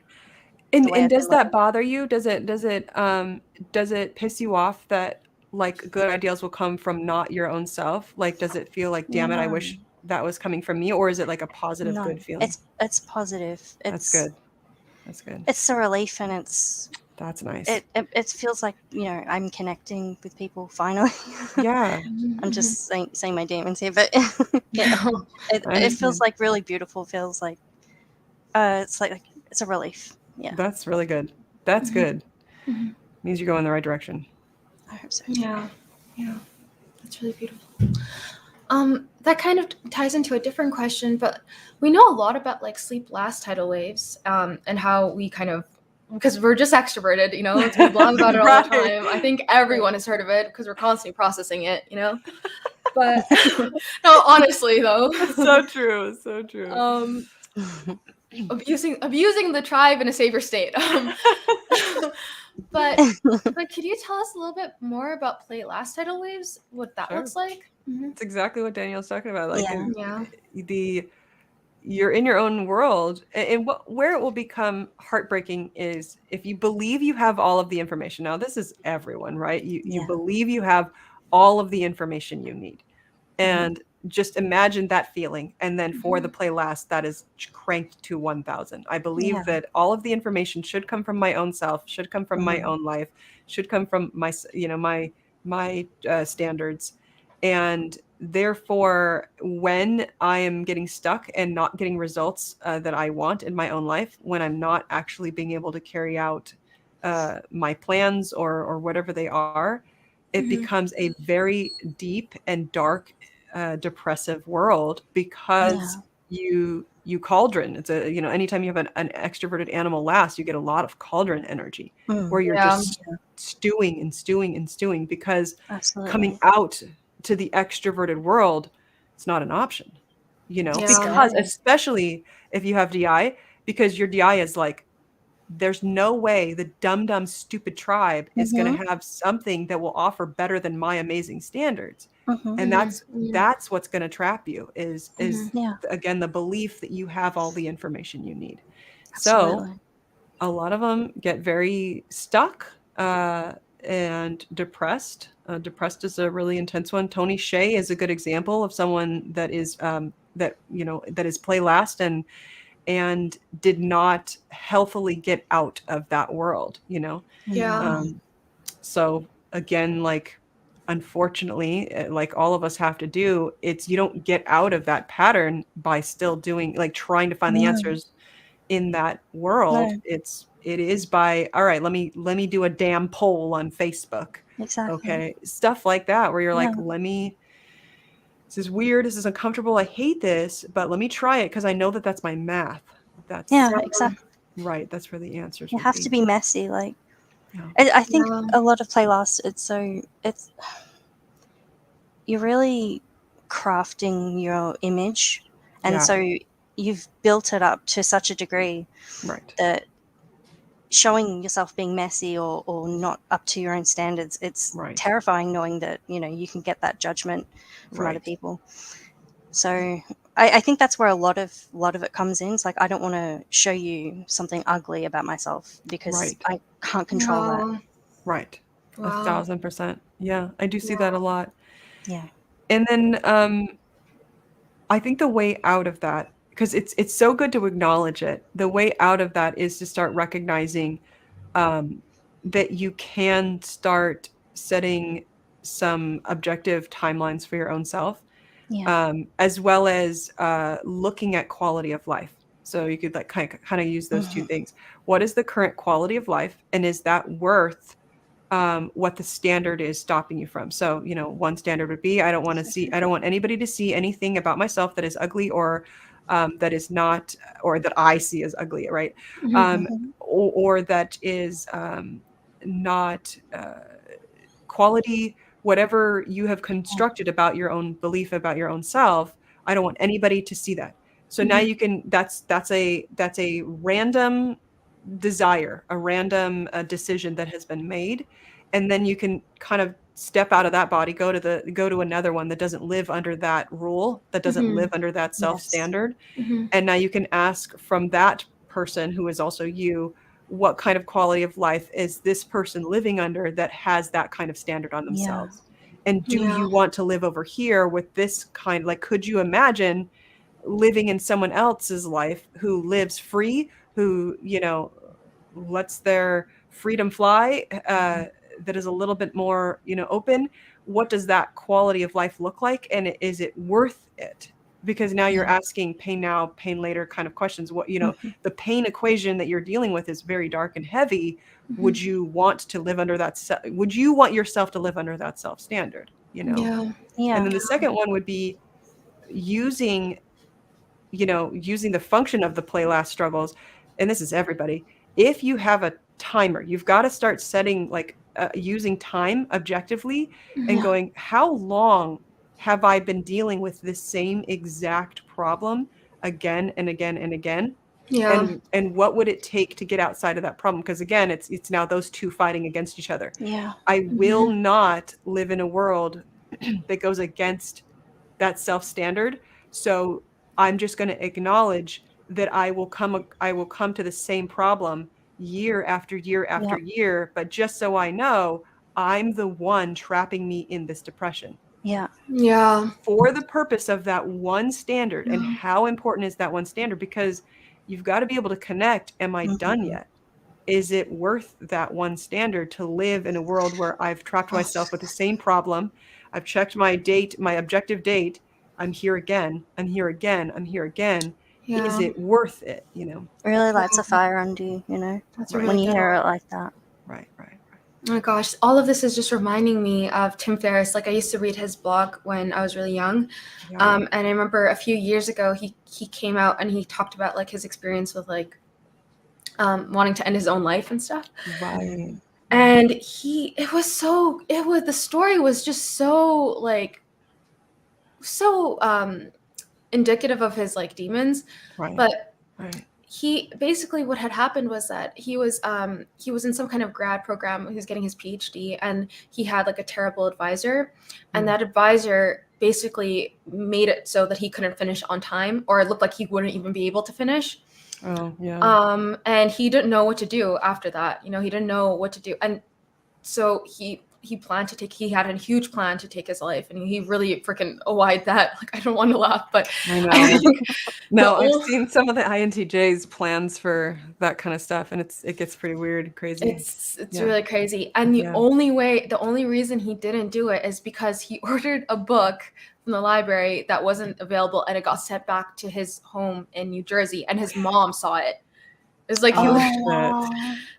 the way I And does feel like. that bother you? Does it piss you off that like good ideas will come from not your own self? Like, does it feel like, damn it, I No, wish that was coming from me, or is it like a positive, no, good feeling? it's positive. That's good. That's good. It's a relief, and That's nice. it feels like I'm connecting with people finally. Yeah, Mhm. I'm Mhm. just saying my demons here, but yeah, I it feels understand. like really beautiful. Feels like it's like it's a relief. Yeah, That's really good. That's Mhm. good. Mhm. Means you're going the right direction. I hope so too. Yeah. Yeah. That's really beautiful. That kind of ties into a different question, but we know a lot about like sleep last tidal waves, and how we kind of because we're just extroverted, we blab about it all the Right. time. I think everyone has heard of it because we're constantly processing it. But no, honestly though, So true. So true. um, abusing the tribe in a safer state. But could you tell us a little bit more about play last tidal waves? What that Sure. looks like? It's exactly what Danielle's talking about. Like Yeah, Yeah. the you're in your own world. And where it will become heartbreaking is if you believe you have all of the information. Now, this is everyone, right? You Yeah. believe you have all of the information you need. Mhm. And just imagine that feeling. And then for the Mhm. play last, that is cranked to 1000. I believe Yeah. that all of the information should come from my own self, should come from my Mhm. own life, should come from my, my standards. And therefore, when I am getting stuck and not getting results that I want in my own life, when I'm not actually being able to carry out my plans or whatever they are, it Mhm. becomes a very deep and dark, depressive world because Yeah. you cauldron. It's a, anytime you have an extroverted animal last, you get a lot of cauldron energy Mm. where you're Yeah. just stewing and stewing and stewing because coming Absolutely. out to the extroverted world, it's not an option, It's Yeah. because scary. especially if you have DI, because your DI is like, there's no way the dumb stupid tribe is going Mhm. to have something that will offer better than my amazing standards. Mhm. And Mhm. that's Mhm. that's what's going to trap you is Mhm. Yeah. again the belief that you have all the information you need. So Absolutely. a lot of them get very stuck and depressed. Depressed is a really intense one. Tony Hsieh is a good example of someone that is that is play last and did not healthily get out of that world. Yeah. Mm. Um, so again, like, unfortunately, like all of us have to do, it's you don't get out of that pattern by still doing, like, trying to find the No. answers in that world. No. It is by, all right, let me do a damn poll on Facebook. Exactly. Okay, stuff like that where you're like, Yeah. this is weird, this is uncomfortable, I hate this, but let me try it because I know that that's my math. That's Yeah. Yeah. Exactly. right. That's where the answers You will have to be. be messy. Like Yeah. I think Yeah. a lot of playlist. It's you're really crafting your image, and Yeah. so you've built it up to such a degree Right. that showing yourself being messy or not up to your own standards, it's Right. terrifying knowing that you can get that judgment from other Right. people. So I think that's where a lot of it comes in. It's like I don't want to show you something ugly about myself because Right. I can't control that. Wow. Right. A Wow. 1000%. Yeah, I do see that a Yeah. lot. Yeah. And then I think the way out of that, because it's so good to acknowledge it, the way out of that is to start recognizing um, that you can start setting some objective timelines for your own self, Yeah. as well as looking at quality of life. So you could like kind of use those two Hmm. things. What is the current quality of life, and is that worth what the standard is stopping you from? So, one standard would be, I don't want anybody to see anything about myself that is ugly or that is not, or that I see as ugly, right? Mhm. Um, Hmm. or that is not quality, whatever you have constructed about your own belief about your own self. I don't want anybody to see that. So now Mhm. you can, that's a random desire, a random decision that has been made, and then you can kind of step out of that body, go to another one that doesn't live under that rule, that doesn't live Mhm. under that self Yes. standard, Mhm. and now you can ask from that person who is also you, what kind of quality of life is this person living under that has that kind of standard on Yeah. themselves? And do Yeah. you want to live over here with this kind, like, could you imagine living in someone else's life who lives free, who, lets their freedom fly, that is a little bit more, open? What does that quality of life look like? And is it worth it? Because now you're Yeah. asking pain now, pain later kind of questions. Hmm. The pain equation that you're dealing with is very dark and heavy. Would Mhm. you want to live under that? Would you want yourself to live under that self standard? Yeah. And then Yeah. the second one would be using using the function of the play last struggles. And this is everybody. If you have a timer, you've got to start setting, like, using time objectively and Mhm. Yeah. going, how long have I been dealing with this same exact problem again and again and again? Yeah. And what would it take to get outside of that problem? Because again, it's now those two fighting against each other. Yeah. I will Mhm. not live in a world that goes against that self standard. So I'm just going to acknowledge that I will come to the same problem year after year after year, but just so I know, I'm the one trapping me in this depression. Yeah. Yeah. For the purpose of that one standard. And how important is that one standard? Because you've got to be able to connect. Am I done yet? Is it worth that one standard to live in a world where I've trapped myself with the same problem? I've checked my date, my objective date. I'm here again. I'm here again. I'm here again. Yeah. Is it worth it? You know, Really lights a fire under you, you know, That's Right. really when you good. hear it like that. right, right, right. Oh my gosh, all of this is just reminding me of Tim Ferriss. Like I used to read his blog when I was really young. Yeah. And I remember a few years ago, he came out and he talked about like his experience with like wanting to end his own life and stuff. Right. And the story was just so indicative of his like demons. Right. But right. he basically, what had happened was that he was in some kind of grad program. He was getting his PhD, and he had like a terrible advisor, and that advisor basically made it so that he couldn't finish on time, or it looked like he wouldn't even be able to finish. Oh, yeah. And he didn't know what to do after that. You know, he didn't know what to do, and so he had a huge plan to take his life, and he really freaking wide that. Like, I don't want to laugh, but I know. I think No, I've seen some of the INTJ's plans for that kind of stuff, and it gets pretty weird, crazy. it's really crazy. And the only reason he didn't do it is because he ordered a book from the library that wasn't available, and it got sent back to his home in New Jersey, and his mom saw it. It's like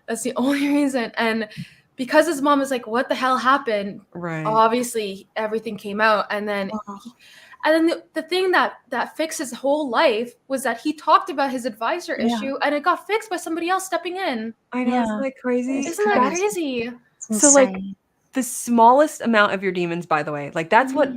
that's the only reason. And because his mom was like, what the hell happened? Right. Obviously, everything came out. And then the thing that fixed his whole life was that he talked about his advisor issue, and it got fixed by somebody else stepping in. I know, isn't that crazy? Isn't that crazy? So, like, the smallest amount of your demons, by the way, like, that's what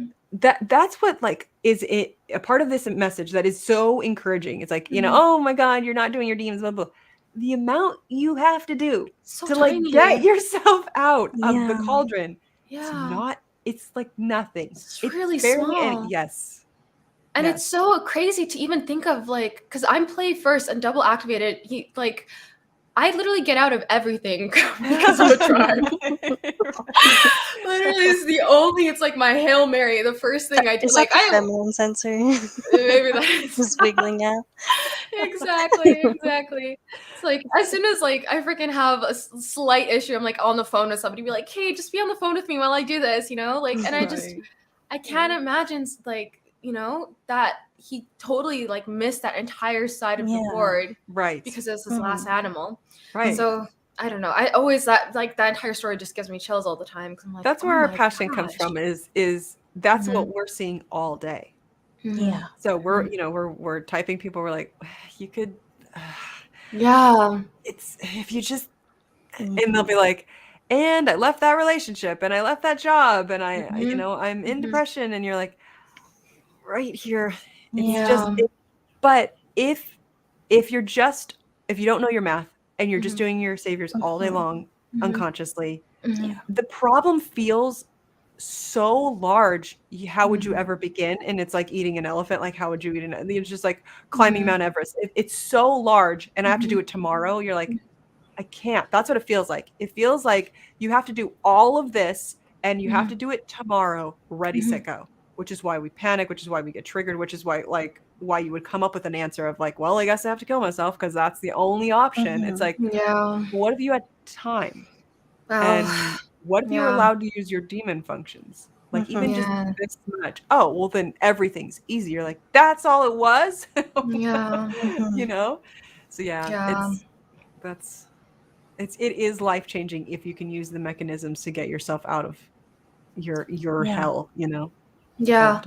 like is it a part of this message that is so encouraging. It's like, you know, oh my God, you're not doing your demons, blah, blah. The amount you have to do to like get yourself out of the cauldron, it's like nothing. It's really small. Yes. And it's so crazy to even think of, like, because I'm play first and double activated. I literally get out of everything because of a tribe. Literally, it's like my Hail Mary. The first thing I do, it's like a feminine sensor. Maybe that is just wiggling out. Exactly. It's like as soon as like I freaking have a slight issue, I'm like on the phone with somebody, be like, hey, just be on the phone with me while I do this, you know? Like, and I can't imagine like, you know, that he totally like missed that entire side of the board, right? Because it's his last animal, right? So I don't know. I always that entire story just gives me chills all the time because I'm like, that's where our passion comes from. Is that's what we're seeing all day. Yeah. So we're typing people. We're like, you could, it's if you just, and they'll be like, and I left that relationship, and I left that job, and I'm in depression, and you're like, right here. It's but if you don't know your math and you're just doing your saviors all day long unconsciously, the problem feels so large. How would you ever begin? And it's like eating an elephant. Like, how would you eat an? It's just like climbing Mount Everest. It's so large, and I have to do it tomorrow. You're like, I can't. That's what it feels like. It feels like you have to do all of this, and you have to do it tomorrow. Ready, set, go. Which is why we panic, which is why we get triggered, which is why you would come up with an answer of like, well, I guess I have to kill myself because that's the only option. It's like, what if you had time? And what if you were allowed to use your demon functions? Like even just this much. Oh, well then everything's easy. You're like, that's all it was? You know? So it is life-changing if you can use the mechanisms to get yourself out of your hell, you know? Yeah,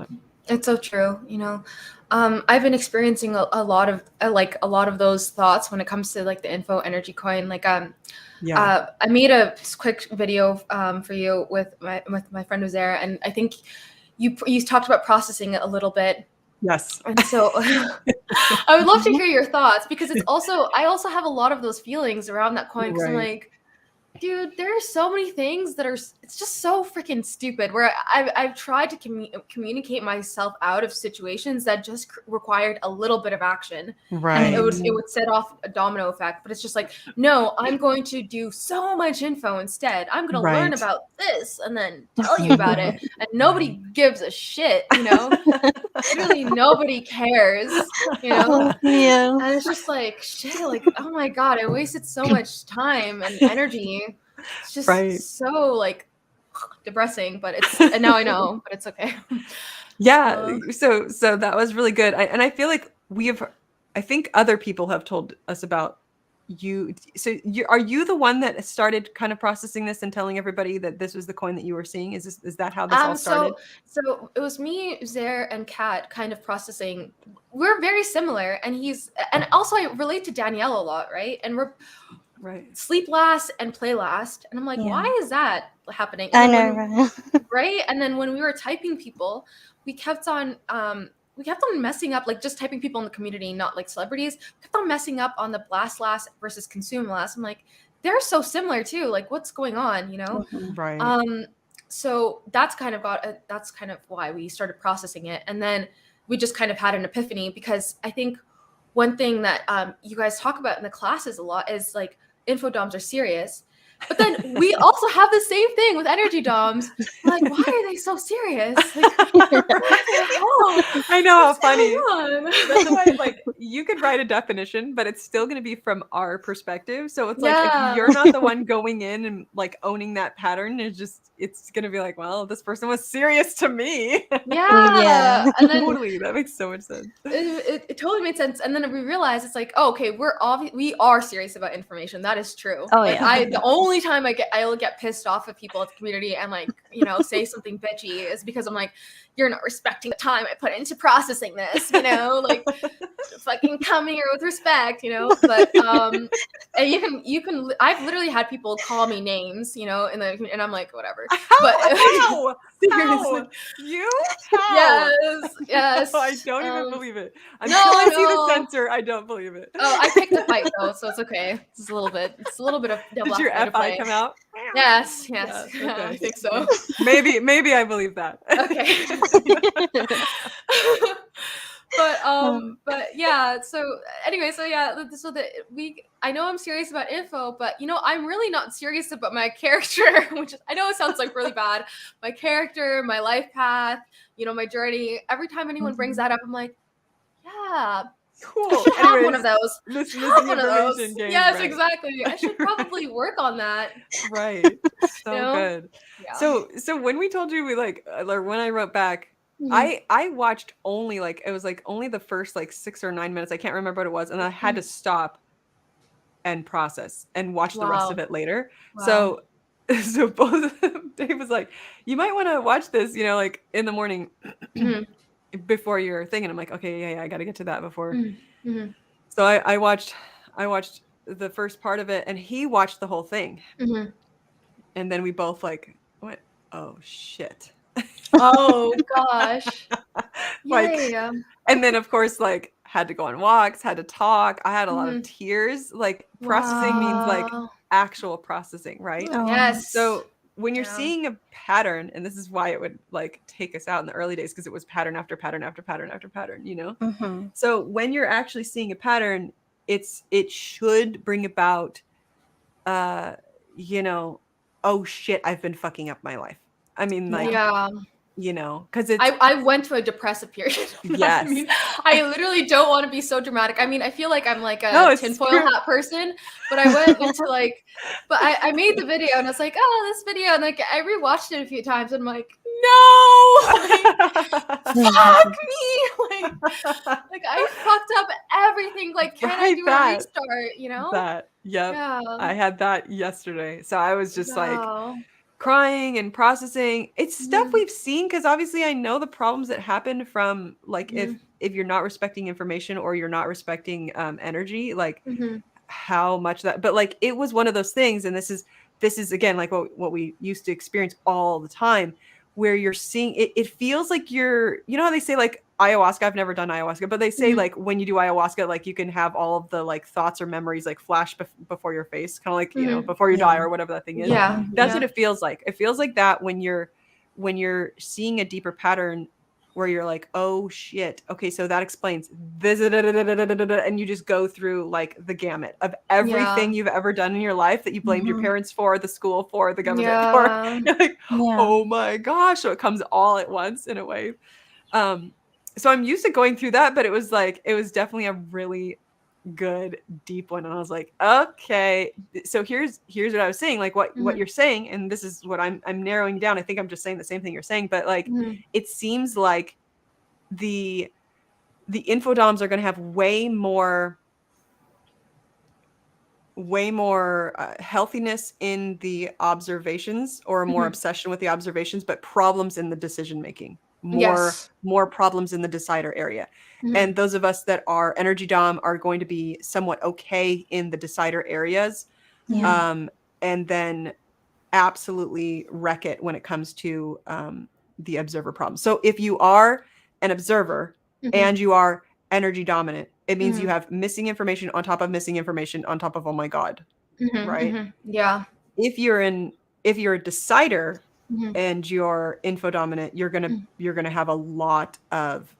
it's so true. You know, I've been experiencing a lot of those thoughts when it comes to like the info energy coin. Like, I made a quick video for you with my friend who's there, and I think you talked about processing it a little bit. Yes. And so I would love to hear your thoughts because I also have a lot of those feelings around that coin because I'm like, Dude, there are so many things that are, it's just so freaking stupid, where I've tried to communicate myself out of situations that just required a little bit of action. Right. And it would set off a domino effect. But it's just like, no, I'm going to do so much info instead. I'm going to learn about this and then tell you about it. And nobody gives a shit, you know? Literally nobody cares, you know? Yeah. And it's just like, shit, like, oh my God, I wasted so much time and energy. It's just so like depressing, but and now I know, but it's okay. Yeah. So that was really good. And I feel like I think other people have told us about you. So are you the one that started kind of processing this and telling everybody that this was the coin that you were seeing? Is that how this all started? So it was me, Zaire, and Kat kind of processing. We're very similar, and also I relate to Danielle a lot, right? And we're sleep last and play last, and I'm like, why is that happening? And I know, right? And then when we were typing people, we kept on messing up, like just typing people in the community, not like celebrities. We kept on messing up on the blast last versus consume last. I'm like, they're so similar too. Like, what's going on, you know? Right. So that's kind of why we started processing it, and then we just kind of had an epiphany, because I think one thing that you guys talk about in the classes a lot is like infodoms are serious. But then we also have the same thing with energy doms. We're like, why are they so serious? Like, I know, how funny. That's why, like, you could write a definition, but it's still going to be from our perspective. So it's like, if you're not the one going in and like owning that pattern, it's going to be like, well, this person was serious to me. Yeah. And then, totally, that makes so much sense. It totally made sense. And then we realized it's like, oh, okay, we are serious about information. That is true. Oh, like, yeah. The only time I'll get pissed off at people at the community and like, you know, say something bitchy is because I'm like, you're not respecting the time I put into processing this, you know, like fucking come here with respect, you know. But and you can I've literally had people call me names, you know, and I'm like, whatever. But how? You? How? Yes. Oh, I don't even believe it. Until I see the censor, I don't believe it. Oh, I picked a fight though, so it's okay. It's a little bit of double. Did your FI come out? Yes. Okay. I think so. Maybe I believe that. Okay. But yeah, so anyway, I know I'm serious about info, but you know, I'm really not serious about my character, which I know it sounds like really bad. My character, my life path, you know, my journey. Every time anyone brings that up, I'm like, yeah, cool. I should have one of those. Game, yes, right. Exactly. I should probably work on that. Right. So you know? good. Yeah. So when we told you when I wrote back, I watched only only the first 6 or 9 minutes. I can't remember what it was, and I had to stop and process and watch the rest of it later. Wow. So both Dave was like, you might want to watch this, you know, like in the morning before your thing, and I'm like, okay, yeah, I got to get to that before. So I watched the first part of it, and he watched the whole thing, and then we both went, oh shit. Oh gosh. Yeah. And then of course had to go on walks, had to talk. I had a lot of tears. Processing means actual processing, right? Oh. Yes. So when you're seeing a pattern, and this is why it would take us out in the early days, because it was pattern after pattern after pattern after pattern, you know? So when you're actually seeing a pattern, it should bring about you know, oh shit, I've been fucking up my life. I mean, you know, because I went through a depressive period. Yes. I mean, I literally don't want to be so dramatic. I mean, I feel like I'm like a tinfoil hat person, but I went into but I made the video and I was like, oh, this video. And I rewatched it a few times and I'm like, no, fuck me. I fucked up everything. Can I do a restart, you know? Yeah. I had that yesterday. So I was just crying and processing. It's stuff we've seen, because obviously I know the problems that happen from if you're not respecting information or you're not respecting energy, how much that, but it was one of those things. And this is again what we used to experience all the time, where you're seeing it feels like you're, you know how they say ayahuasca, I've never done ayahuasca, but they say Mhm. like when you do ayahuasca, like you can have all of the like thoughts or memories like flash before your face, kind of like, you know, Mhm. before you die Yeah. or whatever that thing is. Yeah. That's Yeah. what it feels like. It feels like that when you're seeing a deeper pattern where you're like, oh shit, okay, so that explains this, and you just go through like the gamut of everything you've ever done in your life that you blamed your Mhm. parents for, the school for, the government for. Yeah. You're like, Yeah. oh my gosh, so it comes all at once in a wave. So I'm used to going through that, but it was definitely a really good deep one, and I was like, okay, so here's what I was saying, like what Mhm. you're saying, and this is what I'm narrowing down. I think I'm just saying the same thing you're saying, but like Mhm. it seems like the infodoms are going to have way more healthiness in the observations, or more Mhm. obsession with the observations, but problems in the decision making, Yes. more problems in the decider area. Mhm. And those of us that are energy dom are going to be somewhat okay in the decider areas, Yeah. and then absolutely wreck it when it comes to the observer problem. So if you are an observer Mhm. and you are energy dominant, it means you Mhm. have missing information on top of missing information on top of, oh my God, Mhm. right? Mhm. Yeah. If you're a decider Mhm. and you're info dominant, you're Mhm. gonna have a lot of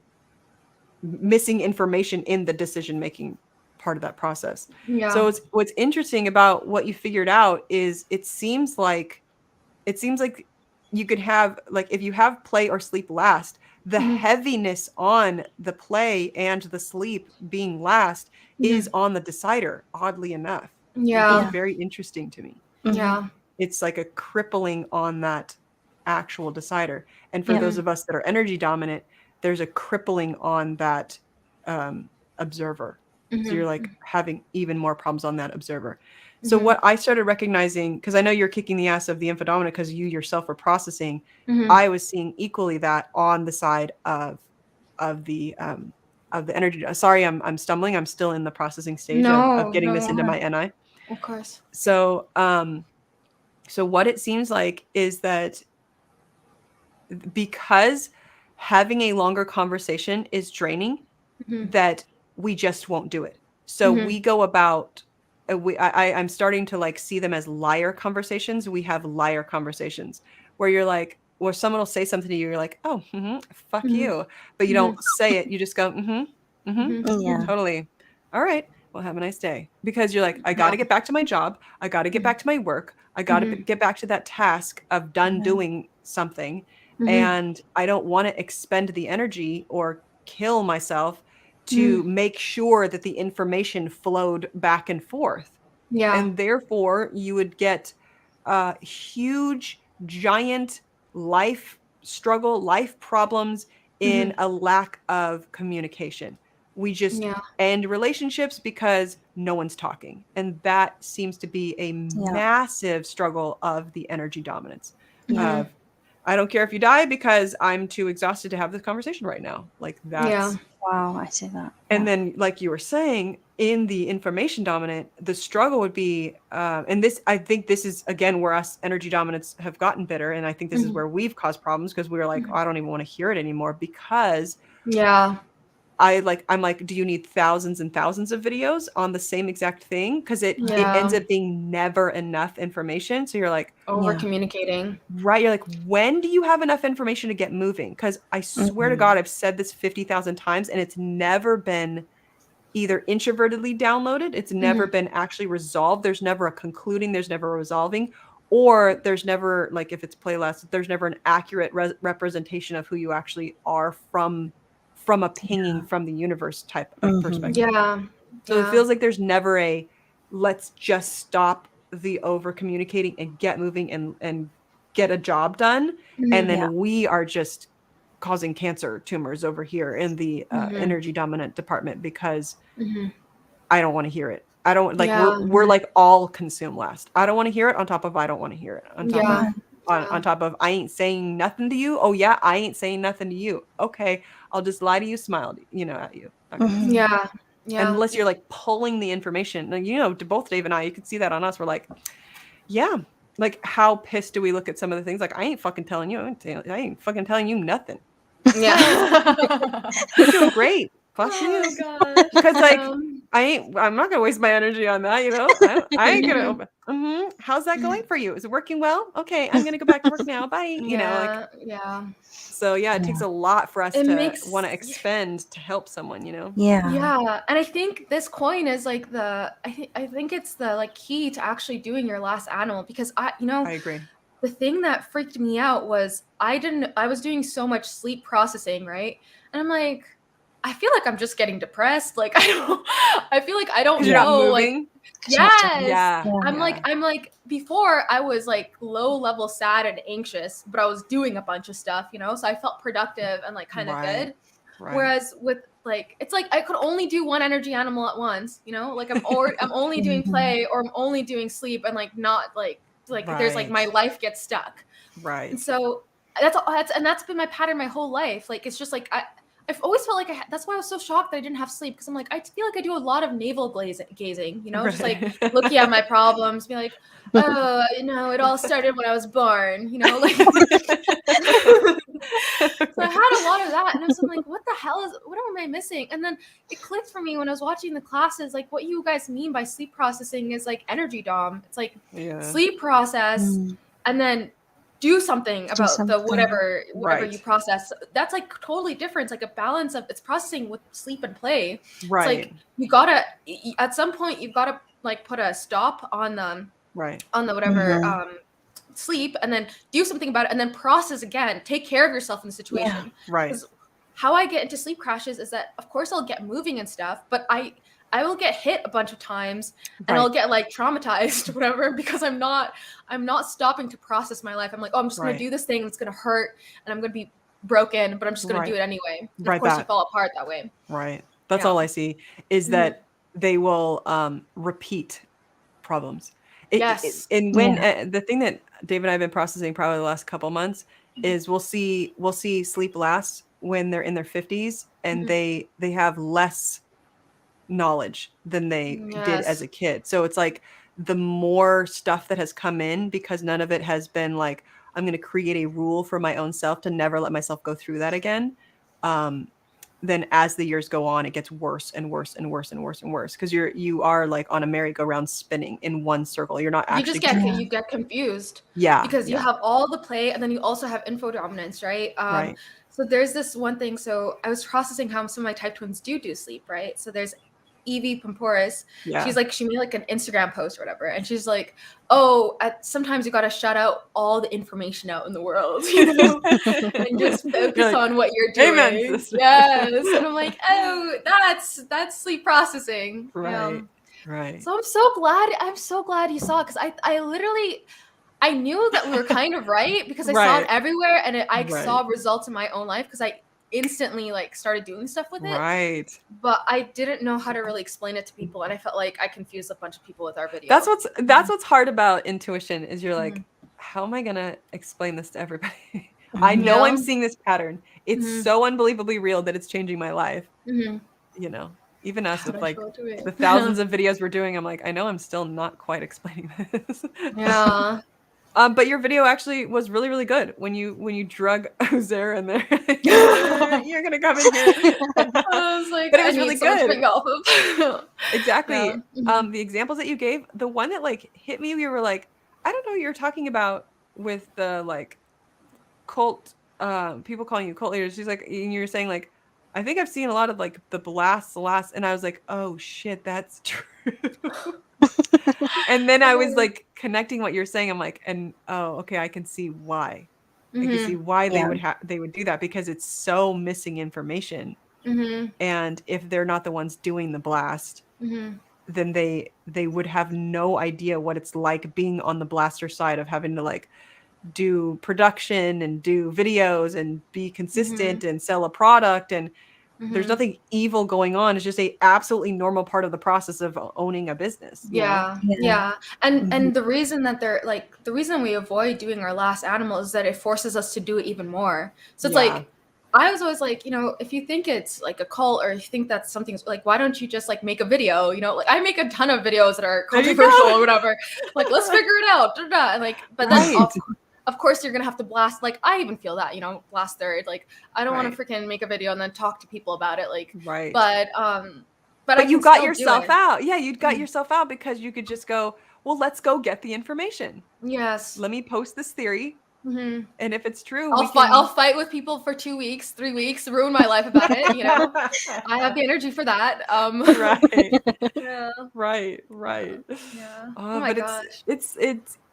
missing information in the decision making part of that process. Yeah. So what's interesting about what you figured out is it seems like you could have, like, if you have play or sleep last, the Mhm. heaviness on the play and the sleep being last is Mhm. on the decider, oddly enough, which is Yeah. Yeah. very interesting to me. Mhm. Yeah. It's like a crippling on that actual decider. And for Yeah. those Mhm. of us that are energy dominant, there's a crippling on that observer. So you're like Mhm. having even more problems on that observer. So Mhm. what I started recognizing, because I know you're kicking the ass of the infodominant because you yourself were processing, Mhm. I was seeing equally that on the side of the energy. Sorry, I'm stumbling. I'm still in the processing stage of No, getting no, this into yeah. my NI. Of course. So so what it seems like is that because having a longer conversation is draining, Mhm. that we just won't do it. So Mhm. we go about I'm starting to like see them as liar conversations. We have liar conversations where you're like, where someone will say something to you, you're like, oh, fuck Mhm. you, but you Mhm. don't say it. You just go, Mhm. Yeah. Mhm. totally. All right. Well, have a nice day. Because you're like, I got Yeah. to get back to my job. I got to get Mhm. back to my work. I got to Mhm. get back to that task of done Yeah. doing something. Mhm. And I don't want to expend the energy or kill myself to Mhm. make sure that the information flowed back and forth. Yeah. And therefore, you would get huge, giant life struggle, life problems in Mhm. a lack of communication. We just Yeah. end relationships because no one's talking. And that seems to be a Yeah. massive struggle of the energy dominance Yeah. Mhm. of, I don't care if you die because I'm too exhausted to have this conversation right now. Like Yeah. that's, Wow. I see that. and Yeah. then like you were saying, in the information dominant, the struggle would be, and this, I think this is again where us energy dominants have gotten bitter. And I think this is Mhm. where we've caused problems because we were like, oh, Mhm. I don't even want to hear it anymore, because Yeah. I'm like, do you need thousands and thousands of videos on the same exact thing? Because it ends Yeah. up being never enough information. So you're like, Over Yeah. communicating. right, you're like, when do you have enough information to get moving? Because I swear to Mhm. God, I've said this 50,000 times and it's never been either introvertedly downloaded, it's never Mhm. been actually resolved. There's never a concluding, there's never a resolving, or there's never, like if it's playlist, there's never an accurate representation of who you actually are from a pinging from the universe type of Mhm. perspective. Yeah. So it Yeah. feels like there's never a, let's just stop the over communicating and get moving and get a job done, and Mhm. Yeah. then we are just causing cancer tumors over here in the Mhm. energy dominant department because Mhm. I don't want to hear it. I don't like, Yeah. we're like all consume last. I don't want to hear it on top of I don't want to hear it on top of Yeah. Yeah. Yeah. on top of I ain't saying nothing to you. Oh yeah, I ain't saying nothing to you. Okay, I'll just lie to you, smile, at you, that kind of stuff. Mhm. Yeah. Yeah. Unless you're like pulling the information. Like, to both Dave and I, you could see that on us. We're like, yeah, like how pissed do we look at some of the things? Like, I ain't fucking telling you. I ain't fucking telling you nothing. Yeah. You're doing great. Fuck Oh you. my gosh. Because like I'm not gonna waste my energy on that, you know. I ain't Mhm. gonna. How's that going for you? Is it working well? Okay, I'm gonna go back to work now. Bye. You know, like Yeah. so. Yeah, it takes Yeah. a lot for us It to makes want to expend to help someone. You know. Yeah. Yeah, and I think this coin is like I think it's the like key to actually doing your last animal because I agree. the thing that freaked me out was I was doing so much sleep processing, right? And I'm like, I feel like I'm just getting depressed. Like I feel like I don't Because you're not know. Like, moving. 'Cause you're not doing yes. Yeah. Yeah. Yeah. I'm like before I was like low level sad and anxious, but I was doing a bunch of stuff, you know? So I felt productive and like kind of Right. good. Right. Whereas with like it's like I could only do one energy animal at once, you know? Like I'm only doing Mhm. play or I'm only doing sleep and like not like there's like my Right. life gets stuck. And Right. so that's been my pattern my whole life. Like it's just like I've always felt like that's why I was so shocked that I didn't have sleep because I'm like I feel like I do a lot of navel gazing, you know, just like Right. looking at my problems, be like, oh, you know, it all started when I was born, you know, like. So I had a lot of that, and I was like, "What the hell what am I missing?" And then it clicked for me when I was watching the classes, like what you guys mean by sleep processing is like energy dom. It's like Yeah. sleep process, Mm. and then do something Do about the something. whatever you Right. process. That's like totally different. It's like a balance of it's processing with sleep and play. It's like Right. you gotta at some point you've gotta like put a stop on the Right. whatever Mhm. sleep and then do something about it and then process again, take care of yourself in the Yeah. situation. Right. Because how I get into sleep crashes is that of course I'll get moving and stuff, but I will get hit a bunch of times and I'll Right. get like traumatized whatever because I'm not stopping to process my life. I'm like, oh, I'm just gonna Right. do this thing, it's gonna hurt and I'm gonna be broken, but I'm just gonna do Right. it anyway. And of Right. course you That. fall apart that way. Right. That's Yeah. all I see is Mhm. that they will repeat problems. Yes. And when Yeah. the thing that Dave and I have been processing probably the last couple months is we'll see sleep last when they're in their 50s and Mhm. they have less knowledge than they did as Yes. a kid. So it's like the more stuff that has come in because none of it has been like I'm going to create a rule for my own self to never let myself go through that again. Um, then as the years go on, it gets worse and worse and worse and worse and worse because you are like on a merry-go-round spinning in one circle. You're not You just actually get Yeah. you get confused yeah, because you yeah, have all the play and then you also have info dominance, right? right. So there's this one thing. So I was processing how some of my type twins do sleep, right? So there's Evie Pamporis. Yeah. She made like an Instagram post or whatever, and she's like, "Oh, sometimes you got to shut out all the information out in the world, you know, and just You're focus like, on what you're amen, doing." sister. Yes, and I'm like, "Oh, that's sleep processing." Right. Right. So I'm so glad you saw it because I literally I knew that we were kind of right because I saw it Right. everywhere and I Right. saw results in my own life because I instantly like started doing stuff with it, Right. but I didn't know how to really explain it to people and I felt like I confused a bunch of people with our That's video. what's hard about intuition is you're like, Mhm. how am I gonna explain this to everybody? I Mhm. know I'm Yeah. seeing this pattern. It's Mhm. so unbelievably real that it's changing my life. Mhm. You know, even us How with do I like show it to the it? thousands of videos we're doing, I'm like, I know I'm still not quite explaining this. Yeah. But your video actually was really, really good when you drug Ozera in there. You're gonna come in here. I was like, But it I was really need someone to good. make off of. Yeah. Exactly. Mhm. The examples that you gave, the one that like hit me, we were like, I don't know what you're talking about with the like cult, people calling you cult leaders. She's like, and you're saying like, I think I've seen a lot of like the last, and I was like, oh shit, that's true. And then I was like connecting what you're saying. I'm like, and oh, okay, I can see why. I can see Mhm. why Yeah. they would do that because it's so missing information. Mhm. And if they're not the ones doing the blast, Mhm. then they would have no idea what it's like being on the blaster side of having to like do production and do videos and be consistent Mhm. and sell a product and there's Mhm. nothing evil going on. It's just a absolutely normal part of the process of owning a business, you know? Yeah, Yeah. yeah. Mhm. And the reason that they're like the reason we avoid doing our last animal is that it forces us to do it even more. So it's Yeah. like I was always like, you know, if you think it's like a cult or you think that something's like, why don't you just like make a video? You know, like I make a ton of videos that are There you controversial go. or whatever. Like, let's figure it out. Da, da, da. And like, but then Right. of course you're gonna have to blast, like, I even feel that, blast third. Like, I don't want Right. to freaking make a video and then talk to people about it. Like, Right. but I But you can got still do yourself it. out. Yeah, you got yourself out because you could just go, well, let's go get the information. Yes. Let me post this theory. hmm And if it's true, I'll we can. I'll fight with people for 2 weeks, 3 weeks, ruin my life about it. I have the energy for that. Right. Yeah. Right. Yeah. Oh my But gosh. it's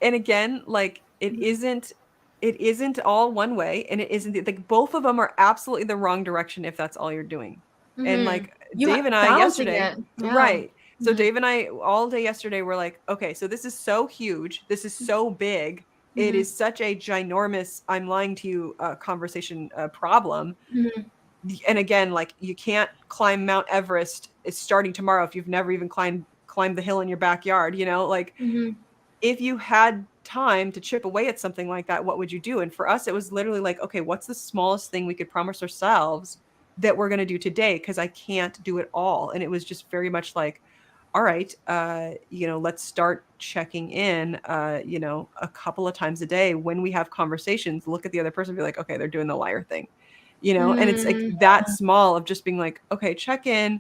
and again, like Mhm. it isn't all one way, and it isn't like both of them are absolutely the wrong direction if that's all you're doing. And Mhm. like Dave and I Balancing yesterday, it. Yeah. right. So Mhm. Dave and I all day yesterday were like, okay, so this is so huge. This is so big. It Mhm. is such a ginormous, I'm lying to you conversation problem. Mhm. And again, like you can't climb Mount Everest. It's starting tomorrow if you've never even climbed the hill in your backyard, like Mhm. if you had time to chip away at something like that, what would you do? And for us, it was literally like, okay, what's the smallest thing we could promise ourselves that we're going to do today? Because I can't do it all. And it was just very much like, all right, let's start checking in, a couple of times a day when we have conversations, look at the other person and be like, okay, they're doing the liar thing, and it's like Mm. that small of just being like, okay, check in,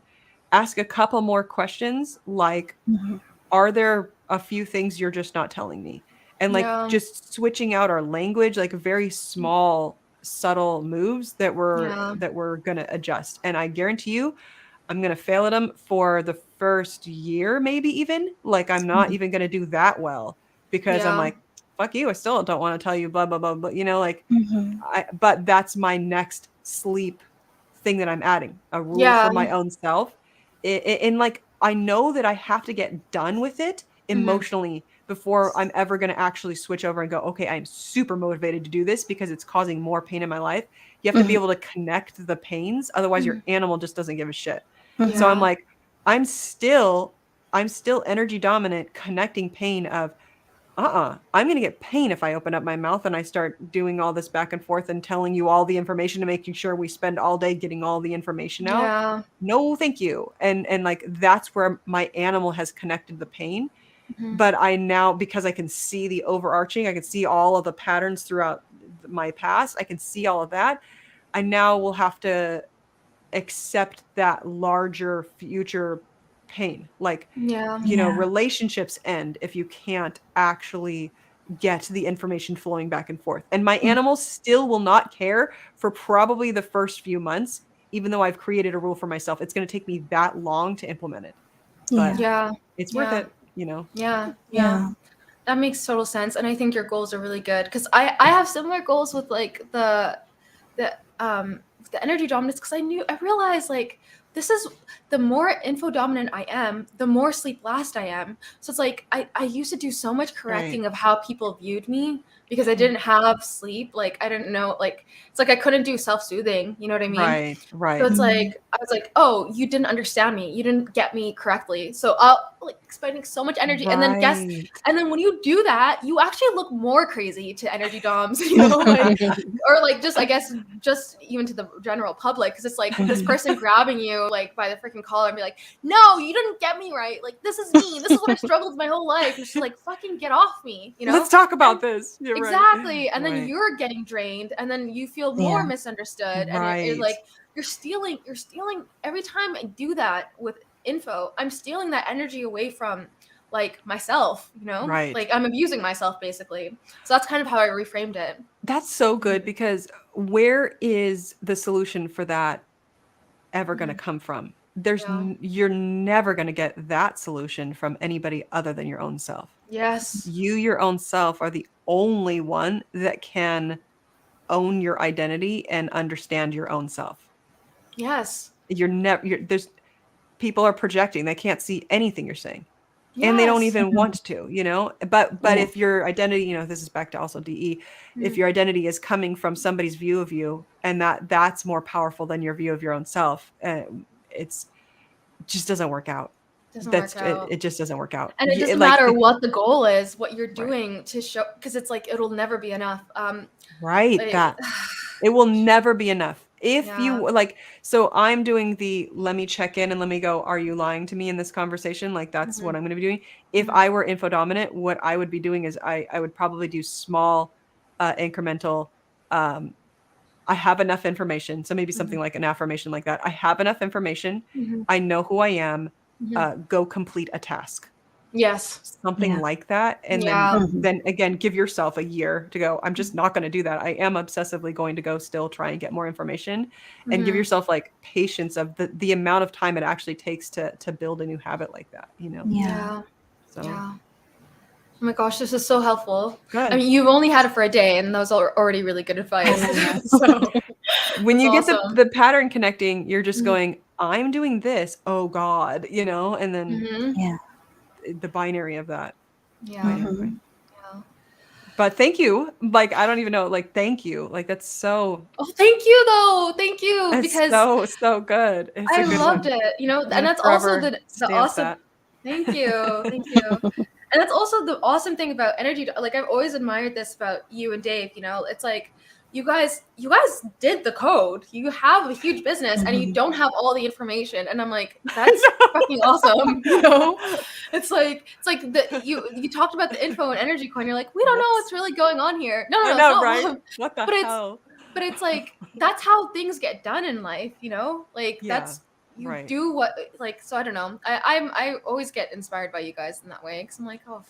ask a couple more questions. Like, Mhm. are there a few things you're just not telling me? And like Yeah. just switching out our language, like very small, subtle moves Yeah. that we're gonna adjust. And I guarantee you, I'm gonna fail at them for the first year, maybe even. Like I'm not Mhm. even gonna do that well because I'm Yeah. like, fuck you, I still don't want to tell you blah blah blah. But like Mhm. but that's my next sleep thing that I'm adding, a rule Yeah. for my own self. And like I know that I have to get done with it Mhm. emotionally before I'm ever going to actually switch over and go, okay, I'm super motivated to do this because it's causing more pain in my life. You have to be Mhm. able to connect the pains, otherwise your Mhm. animal just doesn't give a shit. So Mhm. I'm Yeah. like, I'm still I'm still energy dominant, connecting pain of I'm going to get pain if I open up my mouth and I start doing all this back and forth and telling you all the information and making sure we spend all day getting all the information out. Yeah. No, thank you. And like that's where my animal has connected the pain. Mhm. But I now, because I can see the overarching, I can see all of the patterns throughout my past, I can see all of that. I now will have to accept that larger future pain. Like, Yeah. Yeah. relationships end if you can't actually get the information flowing back and forth. And my Mhm. animals still will not care for probably the first few months, even though I've created a rule for myself. It's going to take me that long to implement it, but Yeah. Yeah. it's worth Yeah. it. Yeah. Yeah. Yeah. That makes total sense, and I think your goals are really good because I have similar goals with like the the energy dominance because I realized like this is the more info dominant I am, the more sleep last I am. So it's like I used to do so much Right. correcting of how people viewed me because I Mhm. didn't have sleep. Like I didn't know, like it's like I couldn't do self-soothing, you know what I mean? Right. So Right. it's like Mhm. I was like, oh, you didn't understand me. You didn't get me correctly. So I'll like expending so much energy. Right. And then when you do that, you actually look more crazy to energy doms, like or like just I guess just even to the general public because it's like this person grabbing you like by the freaking collar and be like, no, you didn't get me right. Like this is me. This is what I struggled my whole life. And it's just like fucking get off me, Let's talk And about this. You're right. exactly. And then Right. you're getting drained and then you feel more Yeah. misunderstood. And it Right. like you're stealing every time I do that with info, I'm stealing that energy away from like myself, Right. like I'm abusing myself basically. So that's kind of how I reframed it. That's so good Mhm. because where is the solution for that ever going to Mhm. come from? Yeah. You're never going to get that solution from anybody other than your own self. Yes. You, your own self, are the only one that can own your identity and understand your own self. Yes. You're never, there's people are projecting, they can't see anything you're saying. And they don't Yes. even Mhm. want to. But Yeah. if your identity, this is back to also DE, if Mhm. your identity is coming from somebody's view of you and that's more powerful than your view of your own self, it's just doesn't work out. Doesn't work out. It just doesn't work out. And it doesn't Like matter what the goal is, what you're right. doing to show because it's like it'll never be enough. Right, It, that. It will never be enough. If yeah. you like, so I'm doing the let me check in and let me go, are you lying to me in this conversation? Like that's what Mhm. I'm going to be doing. If Mhm. I were info dominant, what I would be doing is I would probably do small incremental. I have enough information. So maybe something like an affirmation like that. I have enough information. Mhm. I know who I am. Mhm. Go complete a task. Yes. Something Yeah. like that. And Yeah. then again, give yourself a year to go, I'm just not going to do that. I am obsessively going to go still try and get more information and give Mhm. yourself like patience of the amount of time it actually takes to build a new habit like that, you know? Yeah. Yeah. So Yeah. Oh my gosh, this is so helpful. I good. mean, you've only had it for a day, and that was already really good advice. know. So When that's you get awesome. the pattern connecting, you're just Mhm. going, I'm doing this. Oh God, you know, and then Mhm. Yeah. the binary of that. But Yeah. anyway. Yeah. But thank you. Like, I don't even know. Like, thank you. Like, that's so, Oh, thank you though. Thank you it's because so good. It's a I good loved one. it. You know, I'm and gonna that's also forever the stamp awesome. that. Thank you. Thank you. And that's also the awesome thing about energy. Like I've always admired this about you and Dave. You know, it's like you guys did the code. You have a huge business, and you don't have all the information. And I'm like, that's fucking awesome. You know, it's like you talked about the info and energy coin. You're like, we don't know Whoops. what's really going on here. No, I it's know, not right? wrong. What the But hell? it's like that's how things get done in life. You know, like Yeah, that's you right. do what like so I don't know. I always get inspired by you guys in that way because I'm like, oh,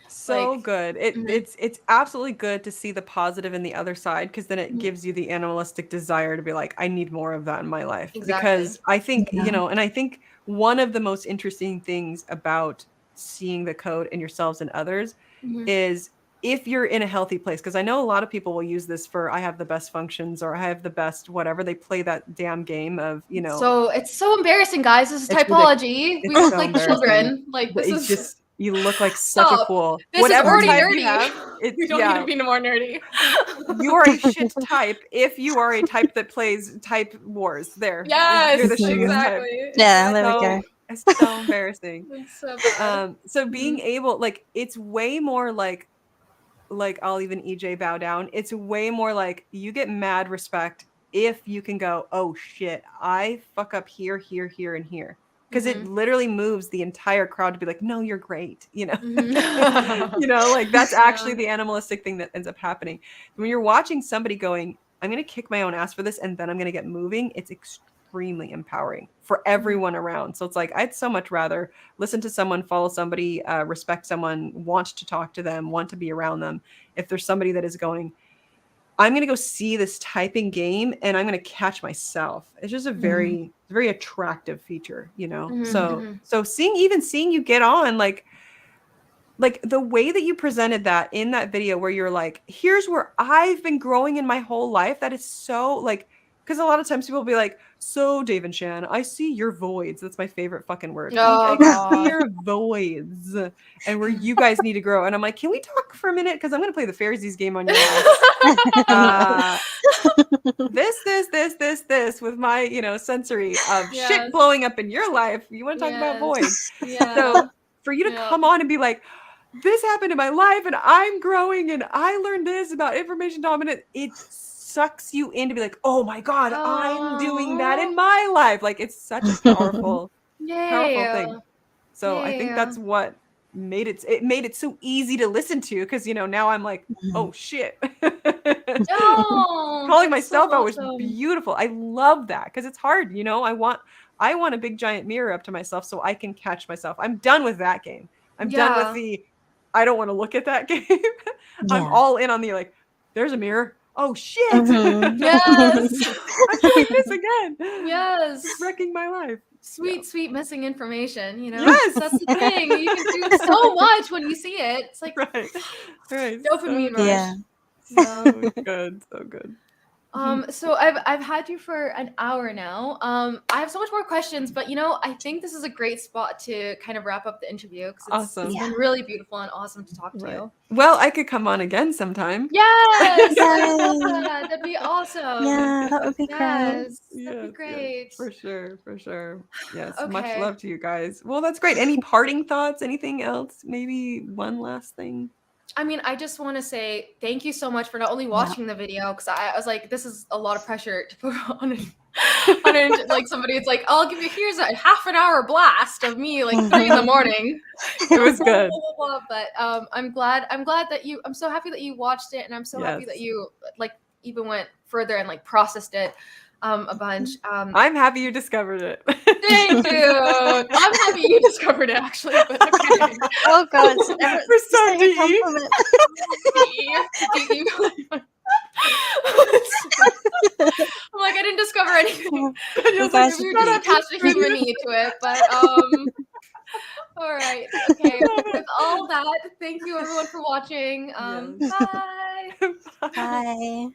So like good. mhm, It's absolutely good to see the positive in the other side because then it mhm, gives you the animalistic desire to be like, I need more of that in my life. exactly. Because I think, Yeah. you know, and I think one of the most interesting things about seeing the code in yourselves and others Mhm. is if you're in a healthy place, because I know a lot of people will use this for I have the best functions or I have the best whatever. They play that damn game of, you know, So it's so embarrassing, guys. This is it's ridiculous. typology. We It's look so like embarrassing. children. Like this It's is just you look like such a stop. fool. This is Whatever already type you nerdy. have, it's We don't need to be more nerdy. you are a shit type if you are a type that plays type wars. There. You're the Yes, shittiest type. exactly. Yeah, there we So go. it's so embarrassing. It's so bad. So being able like it's way more like I'll even EJ bow down. It's way more like you get mad respect if you can go, oh shit, I fuck up here, here, here, and here. Because it Mhm. literally moves the entire crowd to be like, no, you're great. You know, Mhm. you know, like that's actually Yeah. the animalistic thing that ends up happening. When you're watching somebody going, I'm gonna kick my own ass for this, and then I'm gonna get moving, it's extremely empowering for everyone around. So it's like I'd so much rather listen to someone, follow somebody, respect someone, want to talk to them, want to be around them. If there's somebody that is going, I'm going to go see this typing game and I'm going to catch myself. It's just a very attractive feature, you know? Mhm, So, mhm. so seeing you get on like the way that you presented that in that video where you're like, here's where I've been growing in my whole life. That is so like, because a lot of times people will be like, so Dave and Shan, I see your voids. That's my favorite fucking word. Oh I can see god. your voids and where you guys need to grow. And I'm like, can we talk for a minute? Because I'm going to play the Pharisees game on your ass. Uh, this with my, you know, sensory of shit Yes. blowing up in your life. You want to talk about Yes. voids. Yeah. So for you to Yeah. come on and be like, this happened in my life and I'm growing and I learned this about information dominant. It sucks you in to be like, oh my God, I'm doing that Oh. in my life. Like it's such a powerful, powerful Yay. thing. So I think Yay. that's what made it so easy to listen to because you know now I'm like, oh shit. Oh, Calling that's so myself out was awesome. beautiful. I love that because it's hard, you know. I want a big giant mirror up to myself so I can catch myself. I'm done with that game. I'm done with Yeah. the I don't want to look at that game. I'm Yeah. all in on the like, there's a mirror. Oh shit. Yes. I'm doing this again. Yes. It's wrecking my life. Yeah. Sweet, sweet missing information, you know? Yes. That's the thing. You can do so much when you see it. It's like Right. Right. So dopamine good. rush. Yeah. Yeah. So good. So good. So I've had you for an hour now. I have so much more questions, but you know, I think this is a great spot to kind of wrap up the interview because it's Awesome. been really beautiful and awesome to talk to Right. you. Well, I could come on again sometime. Yes, I would love Yay. that. That'd be awesome. Yeah, that would be great. Yes, that'd be Yes, yes, great. for sure, for sure. Yes, much Okay. love to you guys. Well, that's great. Any parting thoughts? Anything else? Maybe one last thing? I mean, I just want to say thank you so much for not only watching the video, because I was like, this is a lot of pressure to put on like somebody. It's like, I'll give you, here's a half an hour blast of me like 3 in the morning. It was good. But I'm so happy that you watched it, and I'm so happy that you like even went further and like processed it a bunch. I'm happy you discovered it. Thank you. I'm happy you discovered it actually, but okay. Oh god, We're so deep. I'm like, I didn't discover anything. You guys We are were just deep. attached a human need to it, but all right, okay. With all that, thank you everyone for watching. Yes. Bye. Bye.